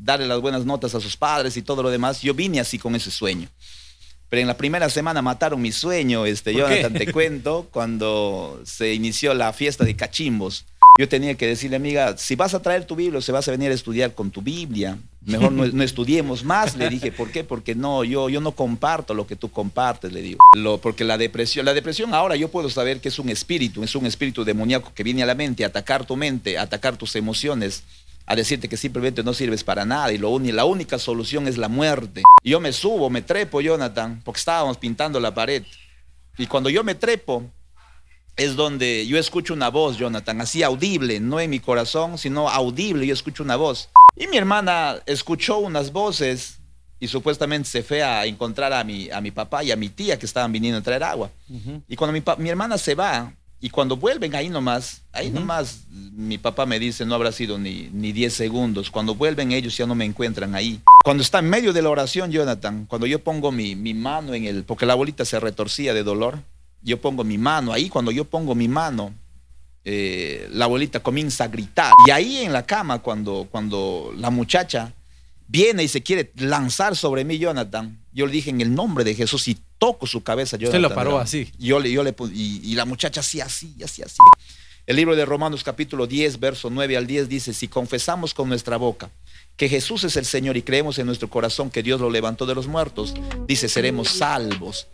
darle las buenas notas a sus padres y todo lo demás. Yo vine así con ese sueño. Pero en la primera semana mataron mi sueño, Jonathan, te cuento, cuando se inició la fiesta de cachimbos. Yo tenía que decirle, amiga, si vas a traer tu Biblia o si vas a venir a estudiar con tu Biblia, mejor no estudiemos más. Le dije, ¿por qué? Porque no, yo no comparto lo que tú compartes, le digo. Porque la depresión ahora yo puedo saber que es un espíritu demoníaco que viene a la mente, a atacar tu mente, a atacar tus emociones, a decirte que simplemente no sirves para nada y la única solución es la muerte. Y yo me trepo, Jonathan, porque estábamos pintando la pared. Y cuando yo me trepo, es donde yo escucho una voz, Jonathan, así audible, no en mi corazón, sino audible, yo escucho una voz. Y mi hermana escuchó unas voces y supuestamente se fue a encontrar a mi papá y a mi tía que estaban viniendo a traer agua. Y cuando mi hermana se va, y cuando vuelven ahí nomás, mi papá me dice, no habrá sido ni 10 segundos. Cuando vuelven ellos ya no me encuentran ahí. Cuando está en medio de la oración, Jonathan, cuando yo pongo mi mano porque la abuelita se retorcía de dolor, yo pongo mi mano ahí, cuando yo pongo mi mano, la abuelita comienza a gritar. Y ahí en la cama, cuando la muchacha viene y se quiere lanzar sobre mí, Jonathan, yo le dije en el nombre de Jesús y toco su cabeza, Jonathan. Usted lo paró así. Y la muchacha así. El libro de Romanos capítulo 10, verso 9 al 10 dice, si confesamos con nuestra boca que Jesús es el Señor y creemos en nuestro corazón que Dios lo levantó de los muertos, dice, seremos salvos.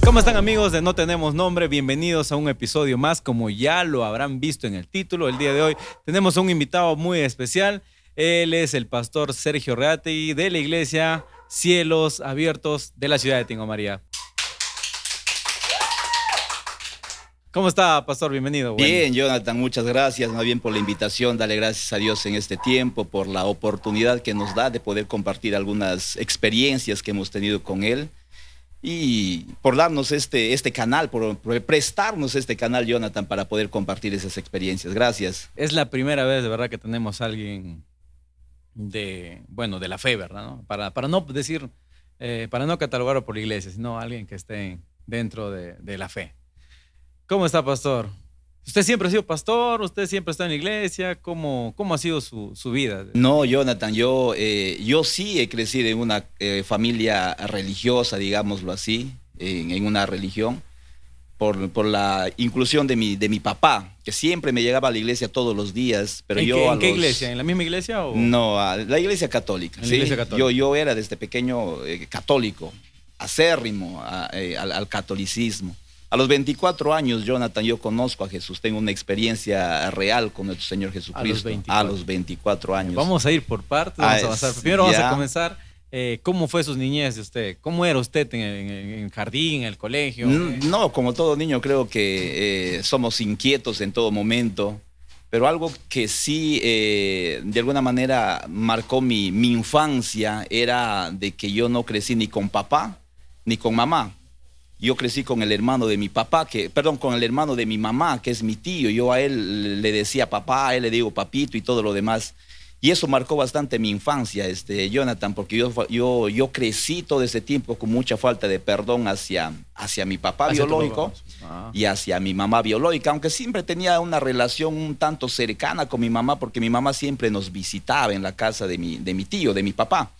¿Cómo están, amigos de No Tenemos Nombre? Bienvenidos a un episodio más. Como ya lo habrán visto en el título, el día de hoy tenemos un invitado muy especial. Él es el pastor Sergio Reategui de la iglesia Cielos Abiertos de la ciudad de Tingo María. ¿Cómo está, pastor? Bienvenido. Bien, Jonathan, muchas gracias más bien por la invitación. Dale gracias a Dios en este tiempo por la oportunidad que nos da de poder compartir algunas experiencias que hemos tenido con él. Y por darnos este canal, por prestarnos este canal, Jonathan, para poder compartir esas experiencias. Gracias. Es la primera vez, de verdad, que tenemos a alguien de la fe, ¿verdad? ¿No? Para no decir, para no catalogarlo por la iglesia, sino alguien que esté dentro de la fe. ¿Cómo está, pastor? ¿Usted siempre ha sido pastor? ¿Usted siempre está en la iglesia? ¿Cómo ha sido su vida? No, Jonathan, yo sí he crecido en una familia religiosa, digámoslo así, en una religión, por la inclusión de mi papá, que siempre me llegaba a la iglesia todos los días. Pero ¿En qué iglesia? ¿En la misma iglesia? ¿O? No, a la iglesia católica. ¿En la iglesia católica? Yo era desde pequeño católico, acérrimo al catolicismo. A los 24 años, Jonathan, yo conozco a Jesús, tengo una experiencia real con nuestro Señor Jesucristo. A los 24 años. Vamos a ir por partes, vamos a avanzar. Primero vamos a comenzar. ¿Cómo fue sus niñez de usted? ¿Cómo era usted en el jardín, en el colegio? No, como todo niño creo que somos inquietos en todo momento, pero algo que sí de alguna manera marcó mi infancia era de que yo no crecí ni con papá ni con mamá. Yo crecí con el hermano de mi papá, con el hermano de mi mamá, que es mi tío. Yo a él le decía papá, a él le digo papito y todo lo demás. Y eso marcó bastante mi infancia, Jonathan, porque yo crecí todo ese tiempo con mucha falta de perdón hacia mi papá biológico y hacia mi mamá biológica, aunque siempre tenía una relación un tanto cercana con mi mamá, porque mi mamá siempre nos visitaba en la casa de mi tío, de mi papá.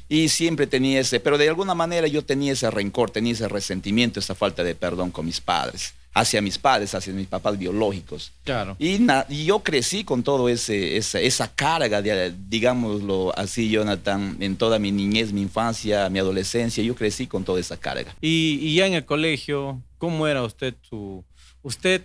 Y siempre tenía pero de alguna manera yo tenía ese rencor, tenía ese resentimiento, esa falta de perdón con mis padres, hacia mis papás biológicos. Claro. Y yo crecí con todo esa carga, digámoslo así, Jonathan, en toda mi niñez, mi infancia, mi adolescencia, yo crecí con toda esa carga. Y ya en el colegio, ¿cómo era usted? ¿Usted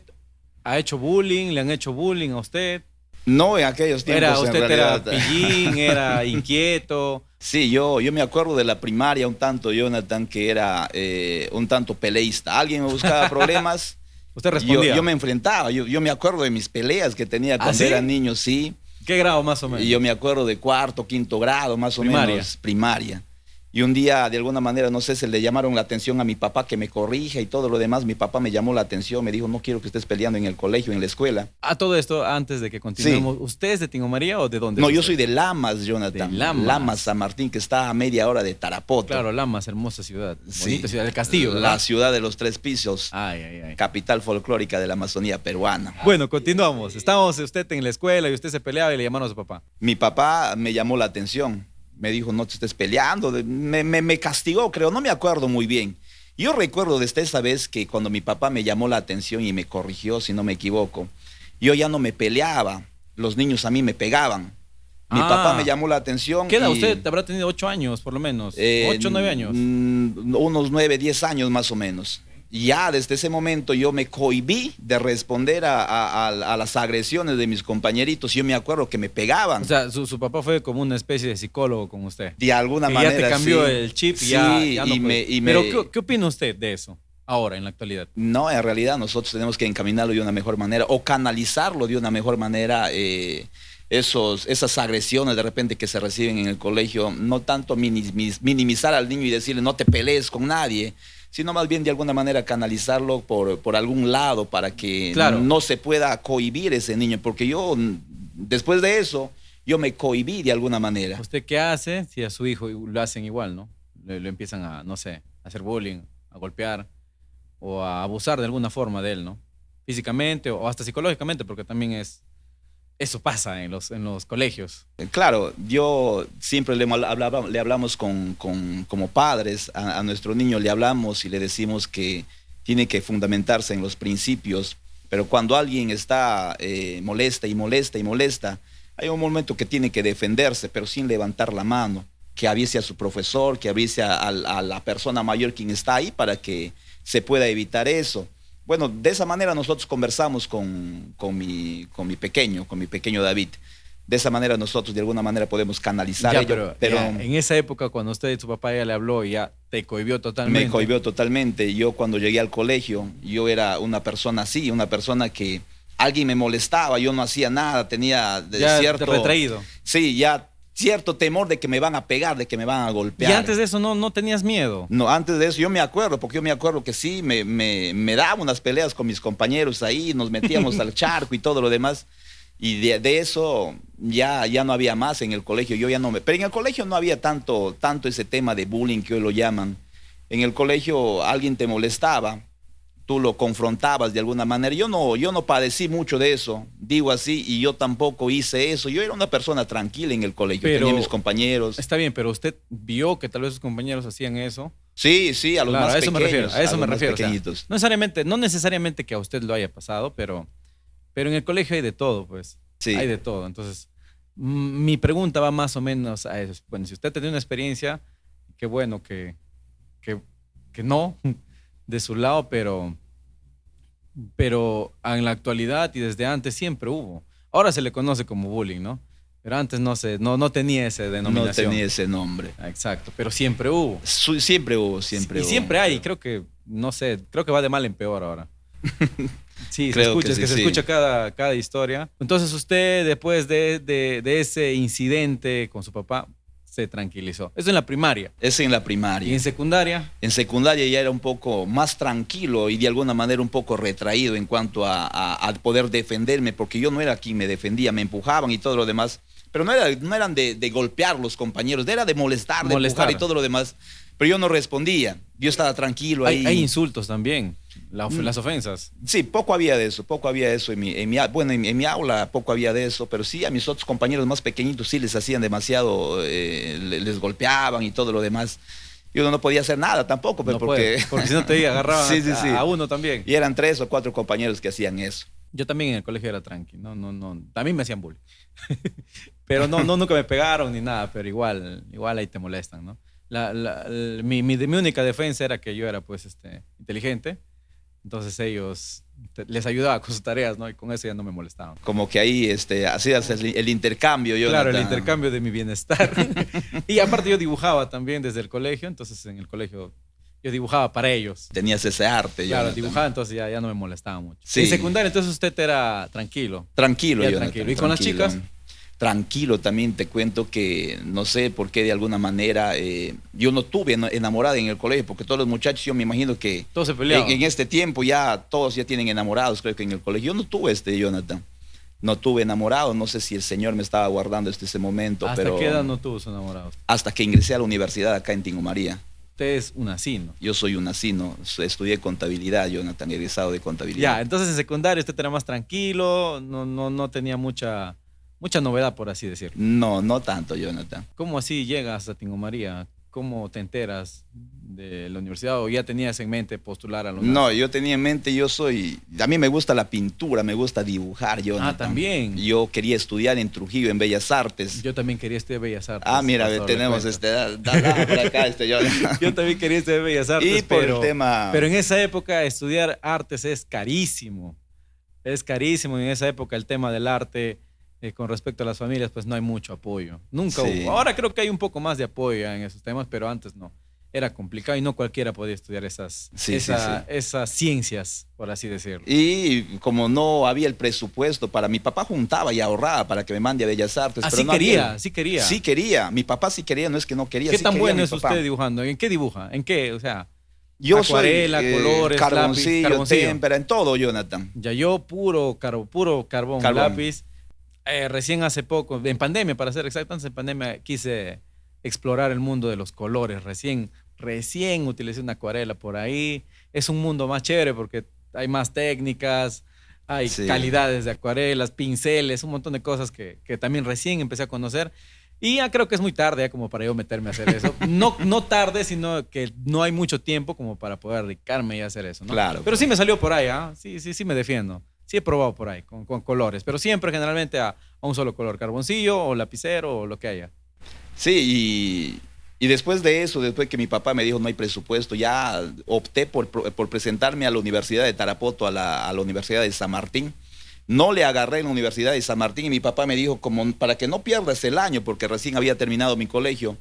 ha hecho bullying? ¿Le han hecho bullying a usted? No, en aquellos tiempos. ¿Usted era pillín, era inquieto? Sí, yo me acuerdo de la primaria un tanto, Jonathan, que era un tanto peleísta. Alguien me buscaba problemas. ¿Usted respondía? Yo me enfrentaba. Yo me acuerdo de mis peleas que tenía cuando era niño, sí. ¿Qué grado más o menos? Y yo me acuerdo de cuarto, quinto grado, más o menos, primaria. Y un día, de alguna manera, no sé, se le llamaron la atención a mi papá que me corrija y todo lo demás. Mi papá me llamó la atención, me dijo, no quiero que estés peleando en el colegio, en la escuela. A todo esto, antes de que continuemos, sí. ¿Usted es de Tingo María o de dónde? No, yo soy de Lamas, Jonathan. De Lamas. Lamas, San Martín, que está a media hora de Tarapoto. Claro, Lamas, hermosa ciudad. Sí. Bonita ciudad del Castillo, ¿verdad? La ciudad de los 3 pisos. Ay, ay, ay. Capital folclórica de la Amazonía peruana. Bueno, continuamos. Estábamos usted en la escuela y usted se peleaba y le llamaron a su papá. Mi papá me llamó la atención. Me dijo, no te estés peleando. Me castigó, creo, no me acuerdo muy bien. Yo recuerdo desde esa vez que cuando mi papá me llamó la atención y me corrigió, si no me equivoco, yo ya no me peleaba. Los niños a mí me pegaban. Mi papá me llamó la atención. ¿Qué edad? Usted habrá tenido 8 años, por lo menos. 8 o 9 años. Unos 9, 10 años más o menos. Y ya desde ese momento yo me cohibí de responder a las agresiones de mis compañeritos. Yo me acuerdo que me pegaban. O sea, su papá fue como una especie de psicólogo con usted. De alguna manera, ya te cambió sí. El chip y sí, ya no Pero ¿qué opina usted de eso ahora, en la actualidad? No, en realidad nosotros tenemos que encaminarlo de una mejor manera o canalizarlo de una mejor manera. Esas agresiones de repente que se reciben en el colegio, no tanto minimizar al niño y decirle no te pelees con nadie, sino más bien de alguna manera canalizarlo por algún lado para que no se pueda cohibir ese niño, porque yo después de eso yo me cohibí de alguna manera. ¿Usted qué hace si a su hijo lo hacen igual, no? Le empiezan a, no sé, a hacer bullying, a golpear o a abusar de alguna forma de él, ¿no? Físicamente o hasta psicológicamente, porque también eso pasa en los colegios. Claro, yo siempre le hablamos como padres a nuestro niño, le hablamos y le decimos que tiene que fundamentarse en los principios, pero cuando alguien está molesta y molesta y molesta, hay un momento que tiene que defenderse, pero sin levantar la mano, que avise a su profesor, que avise a la persona mayor quien está ahí para que se pueda evitar eso. Bueno, de esa manera nosotros conversamos con mi pequeño David. De esa manera nosotros de alguna manera podemos canalizar ello. Pero ya, en esa época cuando usted y su papá ya le habló y ya te cohibió totalmente. Me cohibió totalmente. Yo cuando llegué al colegio, yo era una persona así, una persona que alguien me molestaba, yo no hacía nada, tenía cierto... retraído. Sí, ya cierto temor de que me van a pegar, de que me van a golpear. ¿Y antes de eso no tenías miedo? No, antes de eso yo me acuerdo, porque yo me acuerdo que sí, me daba unas peleas con mis compañeros ahí, nos metíamos al charco y todo lo demás. Y de eso ya no había más en el colegio, pero en el colegio no había tanto ese tema de bullying que hoy lo llaman. En el colegio alguien te molestaba, tú lo confrontabas de alguna manera. Yo no padecí mucho de eso, digo así, y yo tampoco hice eso. Yo era una persona tranquila en el colegio, tenía mis compañeros. Está bien, pero usted vio que tal vez sus compañeros hacían eso. Sí, a los más pequeños. A eso me refiero. O sea, no necesariamente que a usted lo haya pasado, pero en el colegio hay de todo, pues. Sí. Hay de todo. Entonces, mi pregunta va más o menos a eso. Bueno, si usted tiene una experiencia, qué bueno que no, de su lado, pero en la actualidad y desde antes siempre hubo. Ahora se le conoce como bullying, ¿no? Pero antes no tenía esa denominación. No tenía ese nombre. Exacto, pero siempre hubo. Siempre hubo. Y siempre hay, creo que va de mal en peor ahora. Sí, se escucha cada historia. Entonces usted, después de ese incidente con su papá, se tranquilizó. Eso en la primaria. Eso en la primaria. ¿Y en secundaria? En secundaria ya era un poco más tranquilo y de alguna manera un poco retraído en cuanto a poder defenderme, porque yo no era quien me defendía, me empujaban y todo lo demás. Pero no eran de golpear los compañeros, era de molestar, de empujar y todo lo demás. Pero yo no respondía, yo estaba tranquilo ahí. Hay insultos también, las ofensas. Sí, poco había de eso en mi aula poco había de eso, pero sí a mis otros compañeros más pequeñitos sí les hacían demasiado, les golpeaban y todo lo demás. Yo no podía hacer nada tampoco, pero porque si no te agarraban a uno también. Y eran 3 o 4 compañeros que hacían eso. Yo también en el colegio era tranqui, no, también me hacían bullying. Pero nunca me pegaron ni nada, pero igual ahí te molestan, ¿no? Mi única defensa era que yo era pues inteligente, entonces ellos les ayudaba con sus tareas, ¿no? Y con eso ya no me molestaban. Como que ahí hacías el intercambio. Claro, el intercambio de mi bienestar. Y aparte yo dibujaba también desde el colegio, entonces en el colegio yo dibujaba para ellos. Tenías ese arte. Claro, dibujaba, entonces ya no me molestaba mucho. Sí. En secundaria entonces usted era tranquilo. Tranquilo. ¿Y con las chicas? tranquilo. También te cuento que no sé por qué de alguna manera yo no tuve enamorada en el colegio, porque todos los muchachos, yo me imagino que Todos se peleaban. en este tiempo ya todos ya tienen enamorados, creo que en el colegio. Yo no tuve Jonathan. No tuve enamorado, no sé si el Señor me estaba guardando ese momento. ¿Hasta pero qué edad no tuvo su enamorado? hasta que ingresé a la universidad acá en Tingo María. Usted es un asino. Yo soy un asino, estudié contabilidad, Jonathan, egresado de contabilidad. Ya, entonces en secundaria usted era más tranquilo, no tenía mucha novedad, por así decirlo. No, no tanto, Jonathan. ¿Cómo así llegas a Tingo María? ¿Cómo te enteras de la universidad o ya tenías en mente postular a la UNAM? No, yo tenía en mente, a mí me gusta la pintura, me gusta dibujar, Jonathan. Ah, también. Yo quería estudiar en Trujillo, en Bellas Artes. Yo también quería estudiar Bellas Artes. Ah, mira, pastor, tenemos le cuento. por acá, Jonathan. Yo también quería estudiar Bellas Artes, Y por el tema... pero en esa época estudiar artes es carísimo. Es carísimo. En esa época el tema del arte, con respecto a las familias, pues no hay mucho apoyo. Nunca Sí. hubo. Ahora creo que hay un poco más de apoyo en esos temas, pero antes no. Era complicado y no cualquiera podía estudiar esas ciencias, por así decirlo. Y como no había el presupuesto para... Mi papá juntaba y ahorraba para que me mande a Bellas Artes. Ah, pero sí no quería, había. sí quería. Sí quería. Mi papá sí quería, no es que no quería. ¿Qué sí tan quería bueno mi es papá. usted dibujando? ¿En qué dibuja? ¿En qué? O sea, Yo acuarela, soy colores, lápiz, carboncillo. témpera, en todo, Jonathan. Ya yo puro carbón, lápiz. Recién hace poco, en pandemia para ser exacto, antes de pandemia quise explorar el mundo de los colores. Recién utilicé una acuarela por ahí. Es un mundo más chévere porque hay más técnicas, hay Sí. calidades de acuarelas, pinceles, un montón de cosas que también recién empecé a conocer. Y ya creo que es muy tarde ya como para yo meterme a hacer eso. No tarde, sino que no hay mucho tiempo como para poder dedicarme y hacer eso, ¿no? Claro. Pero sí me salió por ahí, ¿ah? Sí me defiendo. Sí he probado por ahí, con colores, pero siempre generalmente a un solo color, carboncillo o lapicero o lo que haya. Sí, y después de eso, después que mi papá me dijo no hay presupuesto, ya opté por presentarme a la Universidad de Tarapoto, a la Universidad de San Martín. No le agarré en la Universidad de San Martín y mi papá me dijo, como para que no pierdas el año, porque recién había terminado mi colegio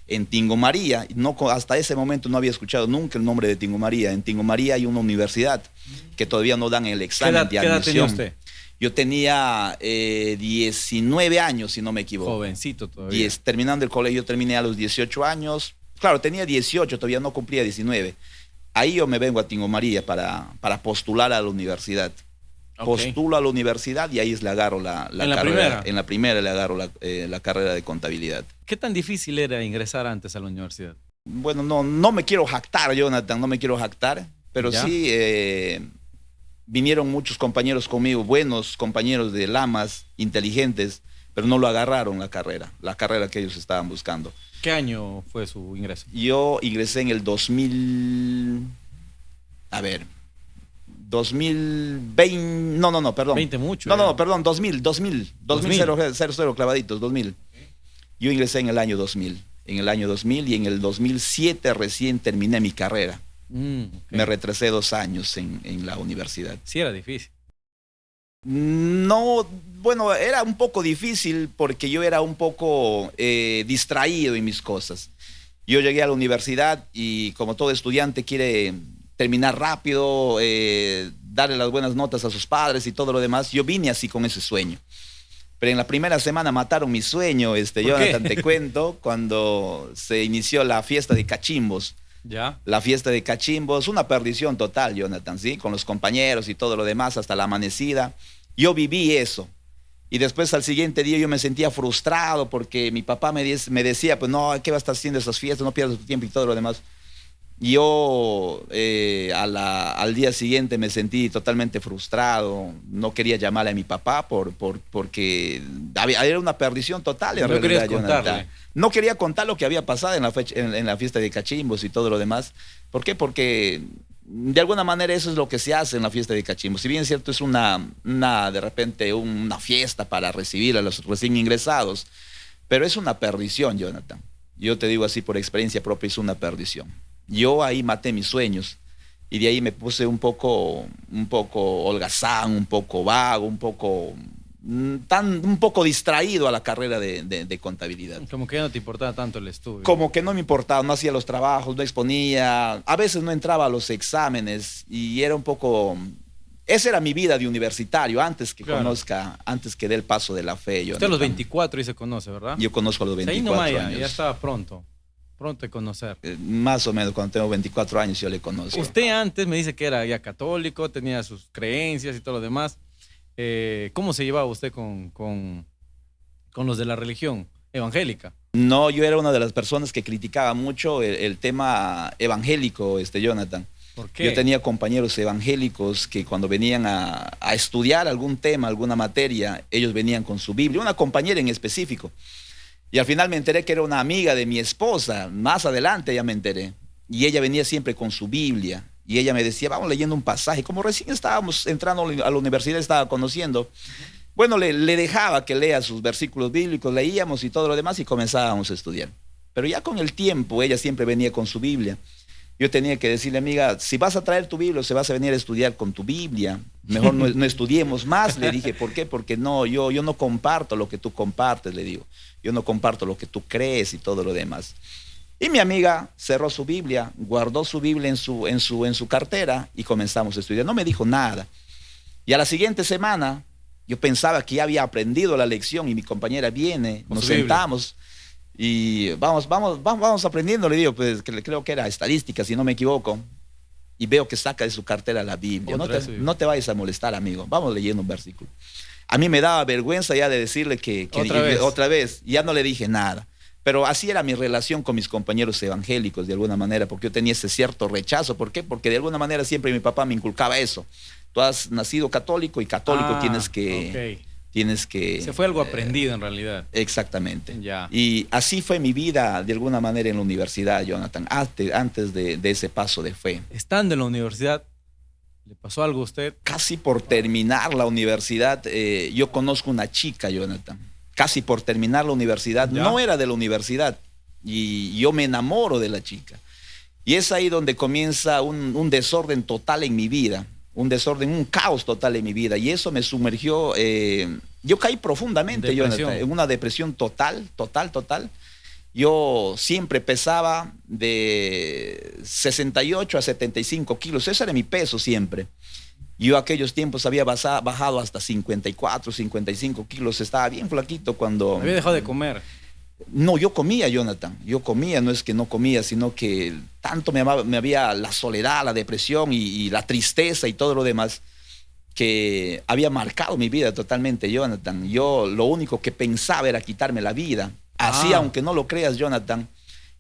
en Tingo María. No, hasta ese momento no había escuchado nunca el nombre de Tingo María. En Tingo María hay una universidad que todavía no dan el examen de ¿Qué edad tenía admisión. usted? Yo tenía 19 años, si no me equivoco. Jovencito todavía. Terminando el colegio, terminé a los 18 años. Claro, tenía 18, todavía no cumplía 19. Ahí yo me vengo a Tingo María para postular a la universidad. Ok. Postulo a la universidad y ahí le agarro la ¿En la carrera. primera? En la primera le agarro la carrera de contabilidad. ¿Qué tan difícil era ingresar antes a la universidad? Bueno, no me quiero jactar, Jonathan, no me quiero jactar, pero ¿Ya? sí vinieron muchos compañeros conmigo, buenos compañeros de Lamas, inteligentes, pero no lo agarraron la carrera que ellos estaban buscando. ¿Qué año fue su ingreso? Yo ingresé en el 2000, a ver, 2020, no, perdón. 20 mucho. No, perdón, 2000, 00 clavaditos, 2000. Yo ingresé en el año 2000, y en el 2007 recién terminé mi carrera. Ok. Me retrasé 2 años en la universidad. Sí era difícil. No, bueno, era un poco difícil porque yo era un poco distraído en mis cosas. Yo llegué a la universidad y como todo estudiante quiere terminar rápido, darle las buenas notas a sus padres y todo lo demás. Yo vine así con ese sueño. Pero en la primera semana mataron mi sueño, Jonathan, te cuento, cuando se inició la fiesta de cachimbos. ¿Ya? La fiesta de cachimbos, una perdición total, Jonathan, ¿sí? Con los compañeros y todo lo demás hasta la amanecida. Yo viví eso. Y después al siguiente día yo me sentía frustrado porque mi papá me decía, pues no, ¿qué vas a estar haciendo esas fiestas? No pierdas tu tiempo y todo lo demás. Yo al día siguiente me sentí totalmente frustrado, no quería llamarle a mi papá porque era una perdición total en No realidad, querías Jonathan. contarle. No quería contar lo que había pasado en la fiesta de cachimbos y todo lo demás. ¿Por qué? Porque de alguna manera eso es lo que se hace en la fiesta de cachimbos. Si bien es cierto, es de repente una fiesta para recibir a los recién ingresados, pero es una perdición, Jonathan. Yo te digo así por experiencia propia, es una perdición. Yo ahí maté mis sueños y de ahí me puse un poco holgazán, un poco vago, un poco distraído a la carrera de contabilidad. Como que ya no te importaba tanto el estudio. Como que no me importaba, no hacía los trabajos, no exponía, a veces no entraba a los exámenes y era un poco esa era mi vida de universitario, antes que Claro. conozca, antes que dé el paso de la fe. Usted a los Jonathan. 24 y se conoce, ¿verdad? Yo conozco a los O sea, 24 ahí nomás años. ya estaba pronto de conocer. Más o menos, cuando tengo 24 años yo le conozco. Usted antes me dice que era ya católico, tenía sus creencias y todo lo demás. ¿Cómo se llevaba usted con los de la religión evangélica? No, yo era una de las personas que criticaba mucho el tema evangélico, Jonathan. ¿Por qué? Yo tenía compañeros evangélicos que cuando venían a estudiar algún tema, alguna materia, ellos venían con su Biblia, una compañera en específico. Y al final me enteré que era una amiga de mi esposa, más adelante ya me enteré. Y ella venía siempre con su Biblia. Y ella me decía, vamos leyendo un pasaje. Como recién estábamos entrando a la universidad, estaba conociendo. Bueno, le dejaba que lea sus versículos bíblicos, leíamos y todo lo demás y comenzábamos a estudiar. Pero ya con el tiempo, ella siempre venía con su Biblia. Yo tenía que decirle, amiga, si vas a traer tu Biblia, o se vas a venir a estudiar con tu Biblia, mejor no estudiemos más. Le dije, ¿por qué? Porque no, yo no comparto lo que tú compartes, le digo. Yo no comparto lo que tú crees y todo lo demás. Y mi amiga cerró su Biblia, guardó su Biblia en su cartera y comenzamos a estudiar. No me dijo nada. Y a la siguiente semana, yo pensaba que ya había aprendido la lección y mi compañera viene, Con nos su Biblia. sentamos y vamos aprendiendo, le digo, pues creo que era estadística, si no me equivoco. Y veo que saca de su cartera la Biblia. No te vayas a molestar, amigo. Vamos leyendo un versículo. A mí me daba vergüenza ya de decirle que otra vez. Ya no le dije nada. Pero así era mi relación con mis compañeros evangélicos, de alguna manera, porque yo tenía ese cierto rechazo. ¿Por qué? Porque de alguna manera siempre mi papá me inculcaba eso. Tú has nacido católico y católico tienes que... Se fue algo aprendido en realidad. Exactamente. Ya. Y así fue mi vida de alguna manera en la universidad, Jonathan, antes de ese paso de fe. Estando en la universidad, ¿le pasó algo a usted? Casi por terminar la universidad, yo conozco una chica, Jonathan. Casi por terminar la universidad, ¿Ya? no era de la universidad, y yo me enamoro de la chica. Y es ahí donde comienza un desorden total en mi vida, un caos total en mi vida, y eso me sumergió, yo caí profundamente, Jonathan, en una depresión total. Yo siempre pesaba de 68 a 75 kilos, ese era mi peso siempre. Yo aquellos tiempos había bajado hasta 54, 55 kilos, estaba bien flaquito cuando... Había dejado de comer. No, yo comía, Jonathan, yo comía, no es que no comía, sino que tanto me había la soledad, la depresión y la tristeza y todo lo demás, que había marcado mi vida totalmente, Jonathan. Yo lo único que pensaba era quitarme la vida. Así, aunque no lo creas, Jonathan,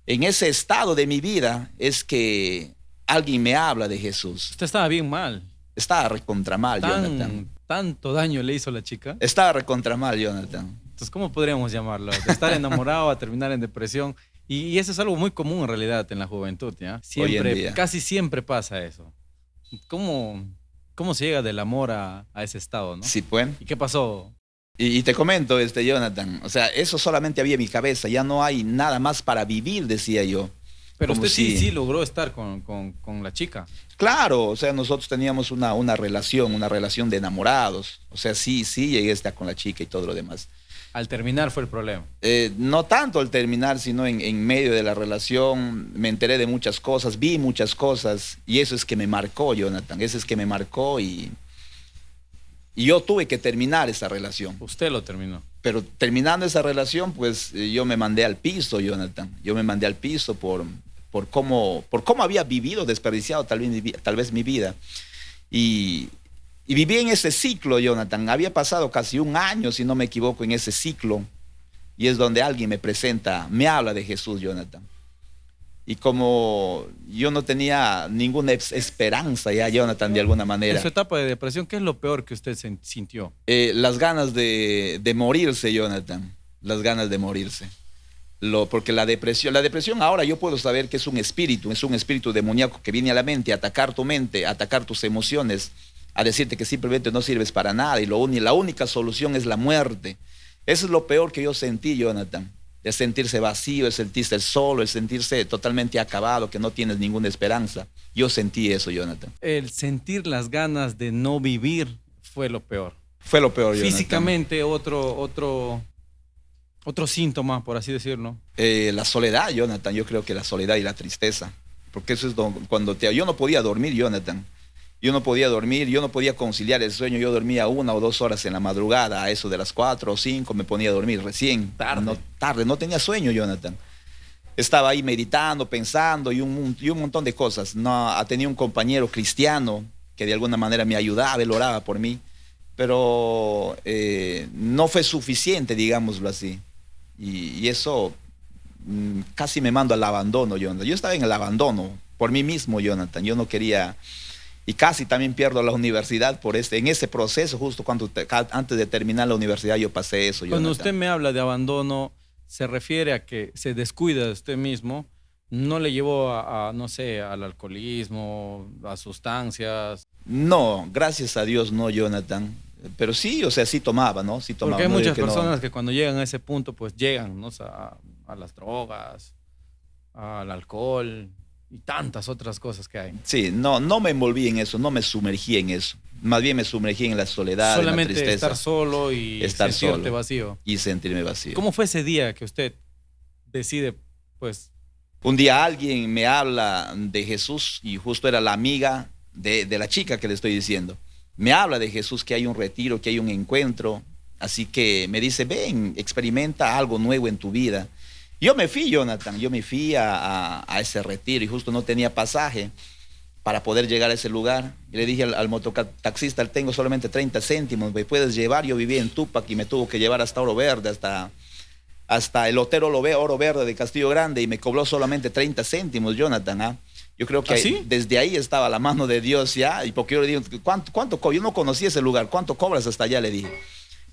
en ese estado de mi vida es que alguien me habla de Jesús. Usted estaba bien mal. Estaba recontra mal, Jonathan. ¿Tanto daño le hizo la chica? Estaba recontra mal, Jonathan. Entonces, ¿cómo podríamos llamarlo? De estar enamorado a terminar en depresión. Y eso es algo muy común en realidad en la juventud, ¿ya? Siempre, casi siempre pasa eso. ¿Cómo se llega del amor a ese estado, no? Sí, pues. ¿Y qué pasó? Y te comento, Jonathan, o sea, eso solamente había en mi cabeza, ya no hay nada más para vivir, decía yo. Pero Como usted sí logró estar con la chica. Claro, o sea, nosotros teníamos una relación de enamorados, o sea, sí llegué a estar con la chica y todo lo demás. Al terminar fue el problema. No tanto al terminar, sino en medio de la relación me enteré de muchas cosas, vi muchas cosas, y eso es que me marcó, Jonathan, eso es que me marcó y yo tuve que terminar esa relación. Usted lo terminó. Pero terminando esa relación, pues yo me mandé al piso, Jonathan. Yo me mandé al piso por cómo había vivido, desperdiciado tal vez mi vida. Y viví en ese ciclo, Jonathan. Había pasado casi un año, si no me equivoco, en ese ciclo. Y es donde alguien me habla de Jesús, Jonathan. Y como yo no tenía ninguna esperanza ya, Jonathan, de alguna manera. En su etapa de depresión, ¿qué es lo peor que usted sintió? Las ganas de morirse, Jonathan. Las ganas de morirse. Porque la depresión ahora yo puedo saber que es un espíritu demoníaco que viene a la mente, a atacar tu mente, a atacar tus emociones, a decirte que simplemente no sirves para nada y la única solución es la muerte. Eso es lo peor que yo sentí, Jonathan. De sentirse vacío, de sentirse solo, de sentirse totalmente acabado, que no tienes ninguna esperanza. Yo sentí eso, Jonathan. El sentir las ganas de no vivir fue lo peor. Fue lo peor, Jonathan. Físicamente, otro síntoma, por así decirlo. La soledad, Jonathan. Yo creo que la soledad y la tristeza. Porque eso es cuando yo no podía dormir, Jonathan. Yo no podía dormir, yo no podía conciliar el sueño. Yo dormía 1 o 2 horas en la madrugada, a eso de las 4 o 5 me ponía a dormir recién. Tarde, no tenía sueño, Jonathan. Estaba ahí meditando, pensando y un montón de cosas. No, tenía un compañero cristiano que de alguna manera me ayudaba, él oraba por mí, pero no fue suficiente, digámoslo así. Y eso casi me mando al abandono, Jonathan. Yo estaba en el abandono por mí mismo, Jonathan. Yo no quería, y casi también pierdo la universidad en ese proceso, justo antes de terminar la universidad yo pasé eso, Jonathan. Cuando usted me habla de abandono, se refiere a que se descuida de usted mismo, no le llevó no sé, al alcoholismo, a sustancias. No, gracias a Dios no, Jonathan. Pero sí, o sea, sí tomaba, ¿no? Sí tomaba. Porque hay no muchas que personas no. que cuando llegan a ese punto, pues llegan, ¿no? O sea, a las drogas, al alcohol y tantas otras cosas que hay. Sí, no me envolví en eso, no me sumergí en eso. Más bien me sumergí en la soledad, solamente en la tristeza. Estar solo y estar sentirte solo vacío. Y sentirme vacío. ¿Cómo fue ese día que usted decide, pues? Un día alguien me habla de Jesús y justo era la amiga de la chica que le estoy diciendo. Me habla de Jesús, que hay un retiro, que hay un encuentro. Así que me dice, ven, experimenta algo nuevo en tu vida. Yo me fui, Jonathan, yo me fui a ese retiro y justo no tenía pasaje para poder llegar a ese lugar. Y le dije al mototaxista, tengo solamente 30 céntimos, ¿me puedes llevar? Yo vivía en Tupac y me tuvo que llevar hasta Oro Verde, hasta el Hotel Oro Verde de Castillo Grande, y me cobró solamente 30 céntimos, Jonathan, ¿ah? Yo creo que ¿Sí? desde ahí estaba la mano de Dios ya, y porque yo le digo, ¿cuánto cobras? Yo no conocía ese lugar, ¿cuánto cobras hasta allá? Le dije.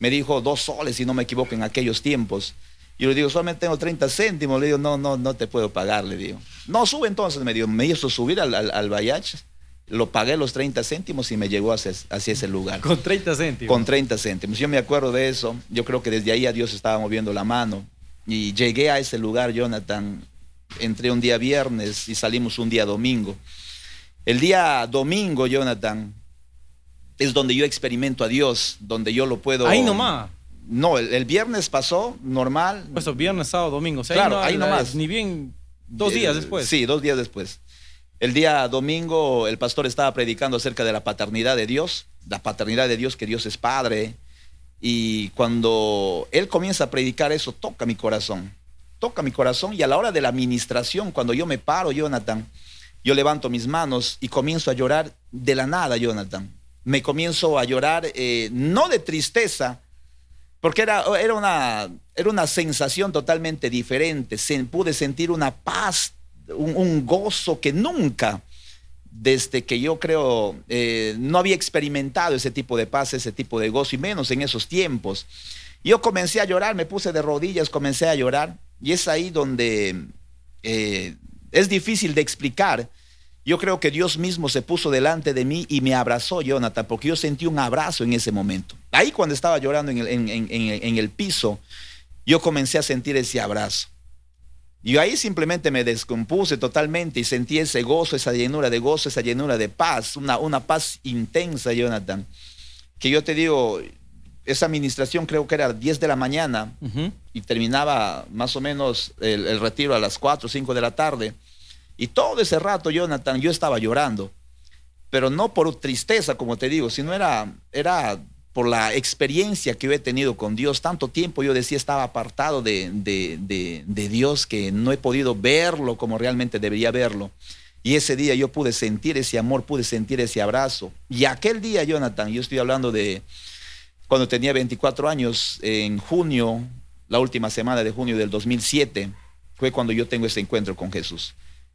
Me dijo 2 soles, si no me equivoco, en aquellos tiempos. Yo le digo, solamente tengo 30 céntimos. Le digo, no te puedo pagar, le digo. No, sube entonces, me hizo subir al Bayach, lo pagué los 30 céntimos y me llegó hacia ese lugar. ¿Con 30 céntimos? Con 30 céntimos. Yo me acuerdo de eso. Yo creo que desde ahí a Dios estaba moviendo la mano. Y llegué a ese lugar, Jonathan. Entré un día viernes y salimos un día domingo. El día domingo, Jonathan, es donde yo experimento a Dios, donde yo lo puedo... Ahí nomás. No, el viernes pasó normal. Pues viernes, sábado, domingo. O sea, claro, ahí nomás. Ni bien 2 días después. Sí, 2 días después. El día domingo el pastor estaba predicando acerca de la paternidad de Dios, que Dios es Padre. Y cuando él comienza a predicar eso, toca mi corazón, y a la hora de la administración, cuando yo me paro, Jonathan, yo levanto mis manos y comienzo a llorar de la nada, Jonathan. Me comienzo a llorar, no de tristeza, porque era una sensación totalmente diferente. Pude sentir una paz, un gozo que nunca, desde que yo creo, no había experimentado ese tipo de paz, ese tipo de gozo, y menos en esos tiempos. Yo comencé a llorar, me puse de rodillas, comencé a llorar, y es ahí donde es difícil de explicar. Yo creo que Dios mismo se puso delante de mí y me abrazó, Jonathan, porque yo sentí un abrazo en ese momento. Ahí cuando estaba llorando en el piso, yo comencé a sentir ese abrazo. Y ahí simplemente me descompuse totalmente y sentí ese gozo, esa llenura de gozo, esa llenura de paz, una paz intensa, Jonathan. Que yo te digo, esa administración creo que era 10 de la mañana y terminaba más o menos el retiro a las 4 o 5 de la tarde. Y todo ese rato, Jonathan, yo estaba llorando, pero no por tristeza, como te digo, sino era por la experiencia que yo he tenido con Dios. Tanto tiempo yo decía estaba apartado de Dios, que no he podido verlo como realmente debería verlo. Y ese día yo pude sentir ese amor, pude sentir ese abrazo. Y aquel día, Jonathan, yo estoy hablando de cuando tenía 24 años, en junio, la última semana de junio del 2007, fue cuando yo tengo ese encuentro con Jesús.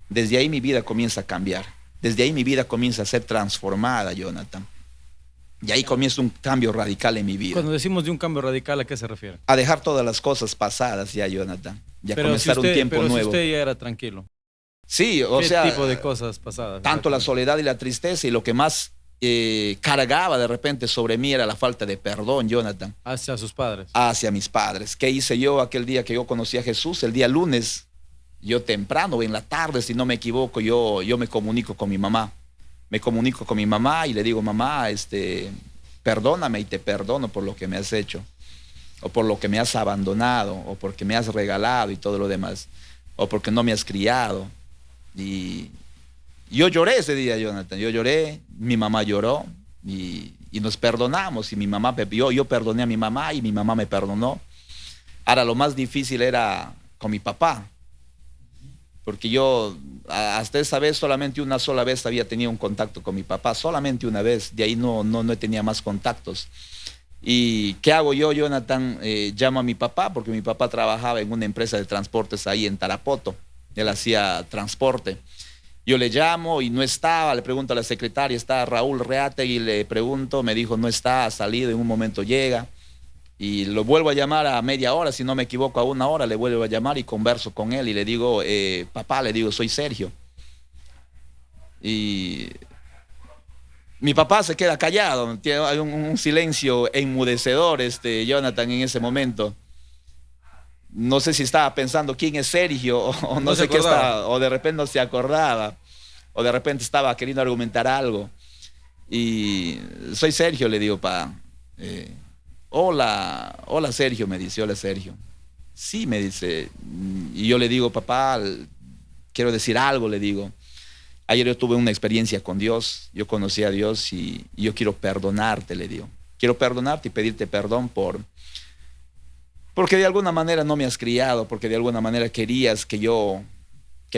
Desde ahí mi vida comienza a cambiar. Desde ahí mi vida comienza a ser transformada, Jonathan. Y ahí comienza un cambio radical en mi vida. Cuando decimos de un cambio radical, ¿a qué se refiere? A dejar todas las cosas pasadas ya, Jonathan. Ya pero comenzar un tiempo nuevo. Pero si usted ya era tranquilo. Sí, o sea... ¿Qué tipo de cosas pasadas? Tanto la soledad y la tristeza, y lo que más cargaba de repente sobre mí era la falta de perdón, Jonathan. ¿Hacia sus padres? Hacia mis padres. ¿Qué hice yo aquel día que yo conocí a Jesús? El día lunes, yo temprano, en la tarde, si no me equivoco, yo me comunico con mi mamá. Me comunico con mi mamá y le digo, mamá, perdóname y te perdono por lo que me has hecho, o por lo que me has abandonado, o porque me has regalado y todo lo demás, o porque no me has criado. Y yo lloré ese día, Jonathan, yo lloré, mi mamá lloró y nos perdonamos. Y mi mamá, yo perdoné a mi mamá y mi mamá me perdonó. Ahora, lo más difícil era con mi papá, porque yo hasta esa vez, solamente una sola vez había tenido un contacto con mi papá, solamente una vez, de ahí no tenía más contactos. ¿Y qué hago yo, Jonathan? Llamo a mi papá, porque mi papá trabajaba en una empresa de transportes ahí en Tarapoto, él hacía transporte. Yo le llamo y no estaba, le pregunto a la secretaria, está Raúl Reategui, le pregunto, me dijo no está, ha salido, en un momento llega. Y lo vuelvo a llamar a media hora, si no me equivoco, a una hora le vuelvo a llamar y converso con él y le digo, papá, le digo, soy Sergio. Y mi papá se queda callado, hay un silencio enmudecedor, Jonathan, en ese momento. No sé si estaba pensando quién es Sergio o no sé qué estaba, o de repente no se acordaba, o de repente estaba queriendo argumentar algo. Y soy Sergio, le digo, pa. Hola Sergio, me dice, hola Sergio. Sí, me dice. Y yo le digo, papá, quiero decir algo, le digo. Ayer yo tuve una experiencia con Dios, yo conocí a Dios y yo quiero perdonarte, le digo. Quiero perdonarte y pedirte perdón porque de alguna manera no me has criado, porque de alguna manera querías que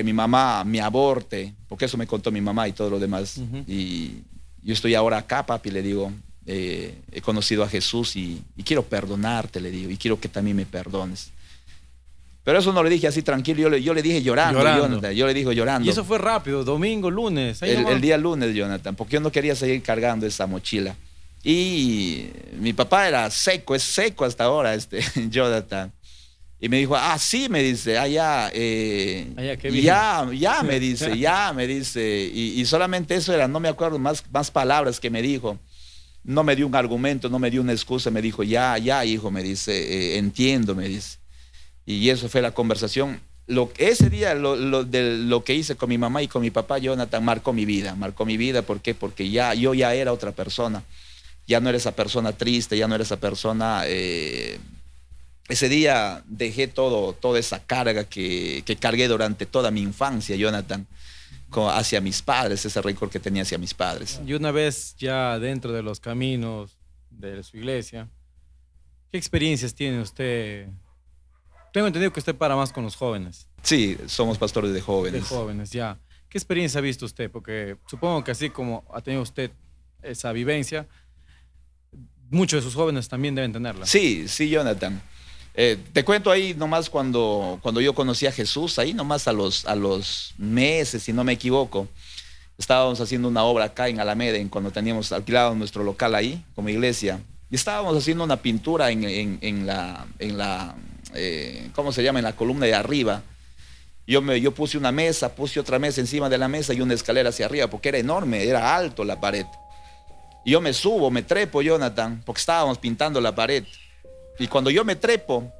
mi mamá me aborte, porque eso me contó mi mamá y todo lo demás. Y yo estoy ahora acá, papi, le digo, he conocido a Jesús y quiero perdonarte, le digo, y quiero que también me perdones. Pero eso no le dije así tranquilo, yo le dije llorando. Jonathan, yo le dije llorando. Y eso fue rápido, domingo, lunes. El día lunes, Jonathan, porque yo no quería seguir cargando esa mochila. Y mi papá era seco, es seco hasta ahora, Jonathan. Y me dijo, sí, me dice, ya, me dice. Y solamente eso era, no me acuerdo más palabras que me dijo. No me dio un argumento, no me dio una excusa, me dijo, ya, hijo, me dice, entiendo, me dice. Y eso fue la conversación. Ese día, lo que hice con mi mamá y con mi papá, Jonathan, marcó mi vida. ¿Por qué? Porque yo ya era otra persona. Ya no era esa persona triste, ya no era esa persona. Ese día dejé toda esa carga que cargué durante toda mi infancia, Jonathan, hacia mis padres, ese rencor que tenía hacia mis padres. Y una vez ya dentro de los caminos de su iglesia, ¿qué experiencias tiene usted? Tengo entendido que usted para más con los jóvenes. Sí, somos pastores de jóvenes. De jóvenes, ya. ¿Qué experiencia ha visto usted? Porque supongo que así como ha tenido usted esa vivencia, muchos de sus jóvenes también deben tenerla. Sí, Jonathan. Te cuento ahí nomás cuando yo conocí a Jesús, ahí nomás a los meses, si no me equivoco, estábamos haciendo una obra acá en Alameda, cuando teníamos alquilado nuestro local ahí como iglesia, y estábamos haciendo una pintura en la ¿cómo se llama? En la columna de arriba. Yo puse una mesa, puse otra mesa encima de la mesa y una escalera hacia arriba, porque era enorme, era alto la pared. Y yo me subo, me trepo, Jonathan, porque estábamos pintando la pared. Y cuando yo me trepo,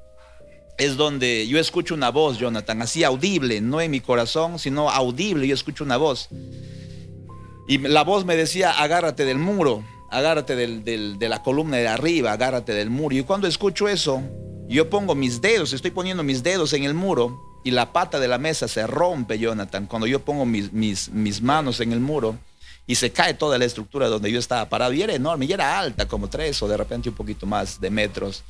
es donde yo escucho una voz, Jonathan, así audible, no en mi corazón, sino audible, yo escucho una voz. Y la voz me decía, agárrate del muro, agárrate de la columna de arriba, agárrate del muro. Y cuando escucho eso, yo pongo mis dedos, estoy poniendo mis dedos en el muro y la pata de la mesa se rompe, Jonathan, cuando yo pongo mis manos en el muro. Y se cae toda la estructura donde yo estaba parado. Y era enorme, y era alta, como 3 o de repente un poquito más de metros.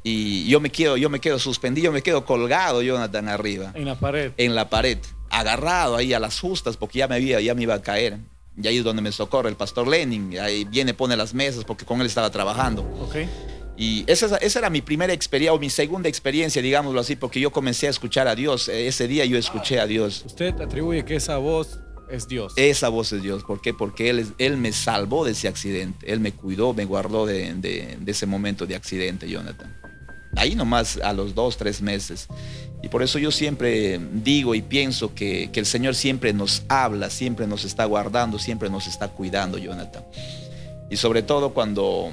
Y yo me quedo suspendido, me quedo colgado, Jonathan, arriba. En la pared. En la pared, agarrado ahí a las justas, porque ya me iba a caer. Y ahí es donde me socorre el pastor Lenin. Ahí viene, pone las mesas, porque con él estaba trabajando. Okay. Y esa era mi primera experiencia, o mi segunda experiencia, digámoslo así, porque yo comencé a escuchar a Dios. Ese día yo escuché a Dios. ¿Usted atribuye que esa voz es Dios? Esa voz es Dios. ¿Por qué? Porque Él me salvó de ese accidente. Él me cuidó, me guardó de ese momento de accidente, Jonathan. Ahí nomás a los 2, 3 meses. Y por eso yo siempre digo y pienso que el Señor siempre nos habla, siempre nos está guardando, siempre nos está cuidando, Jonathan. Y sobre todo cuando...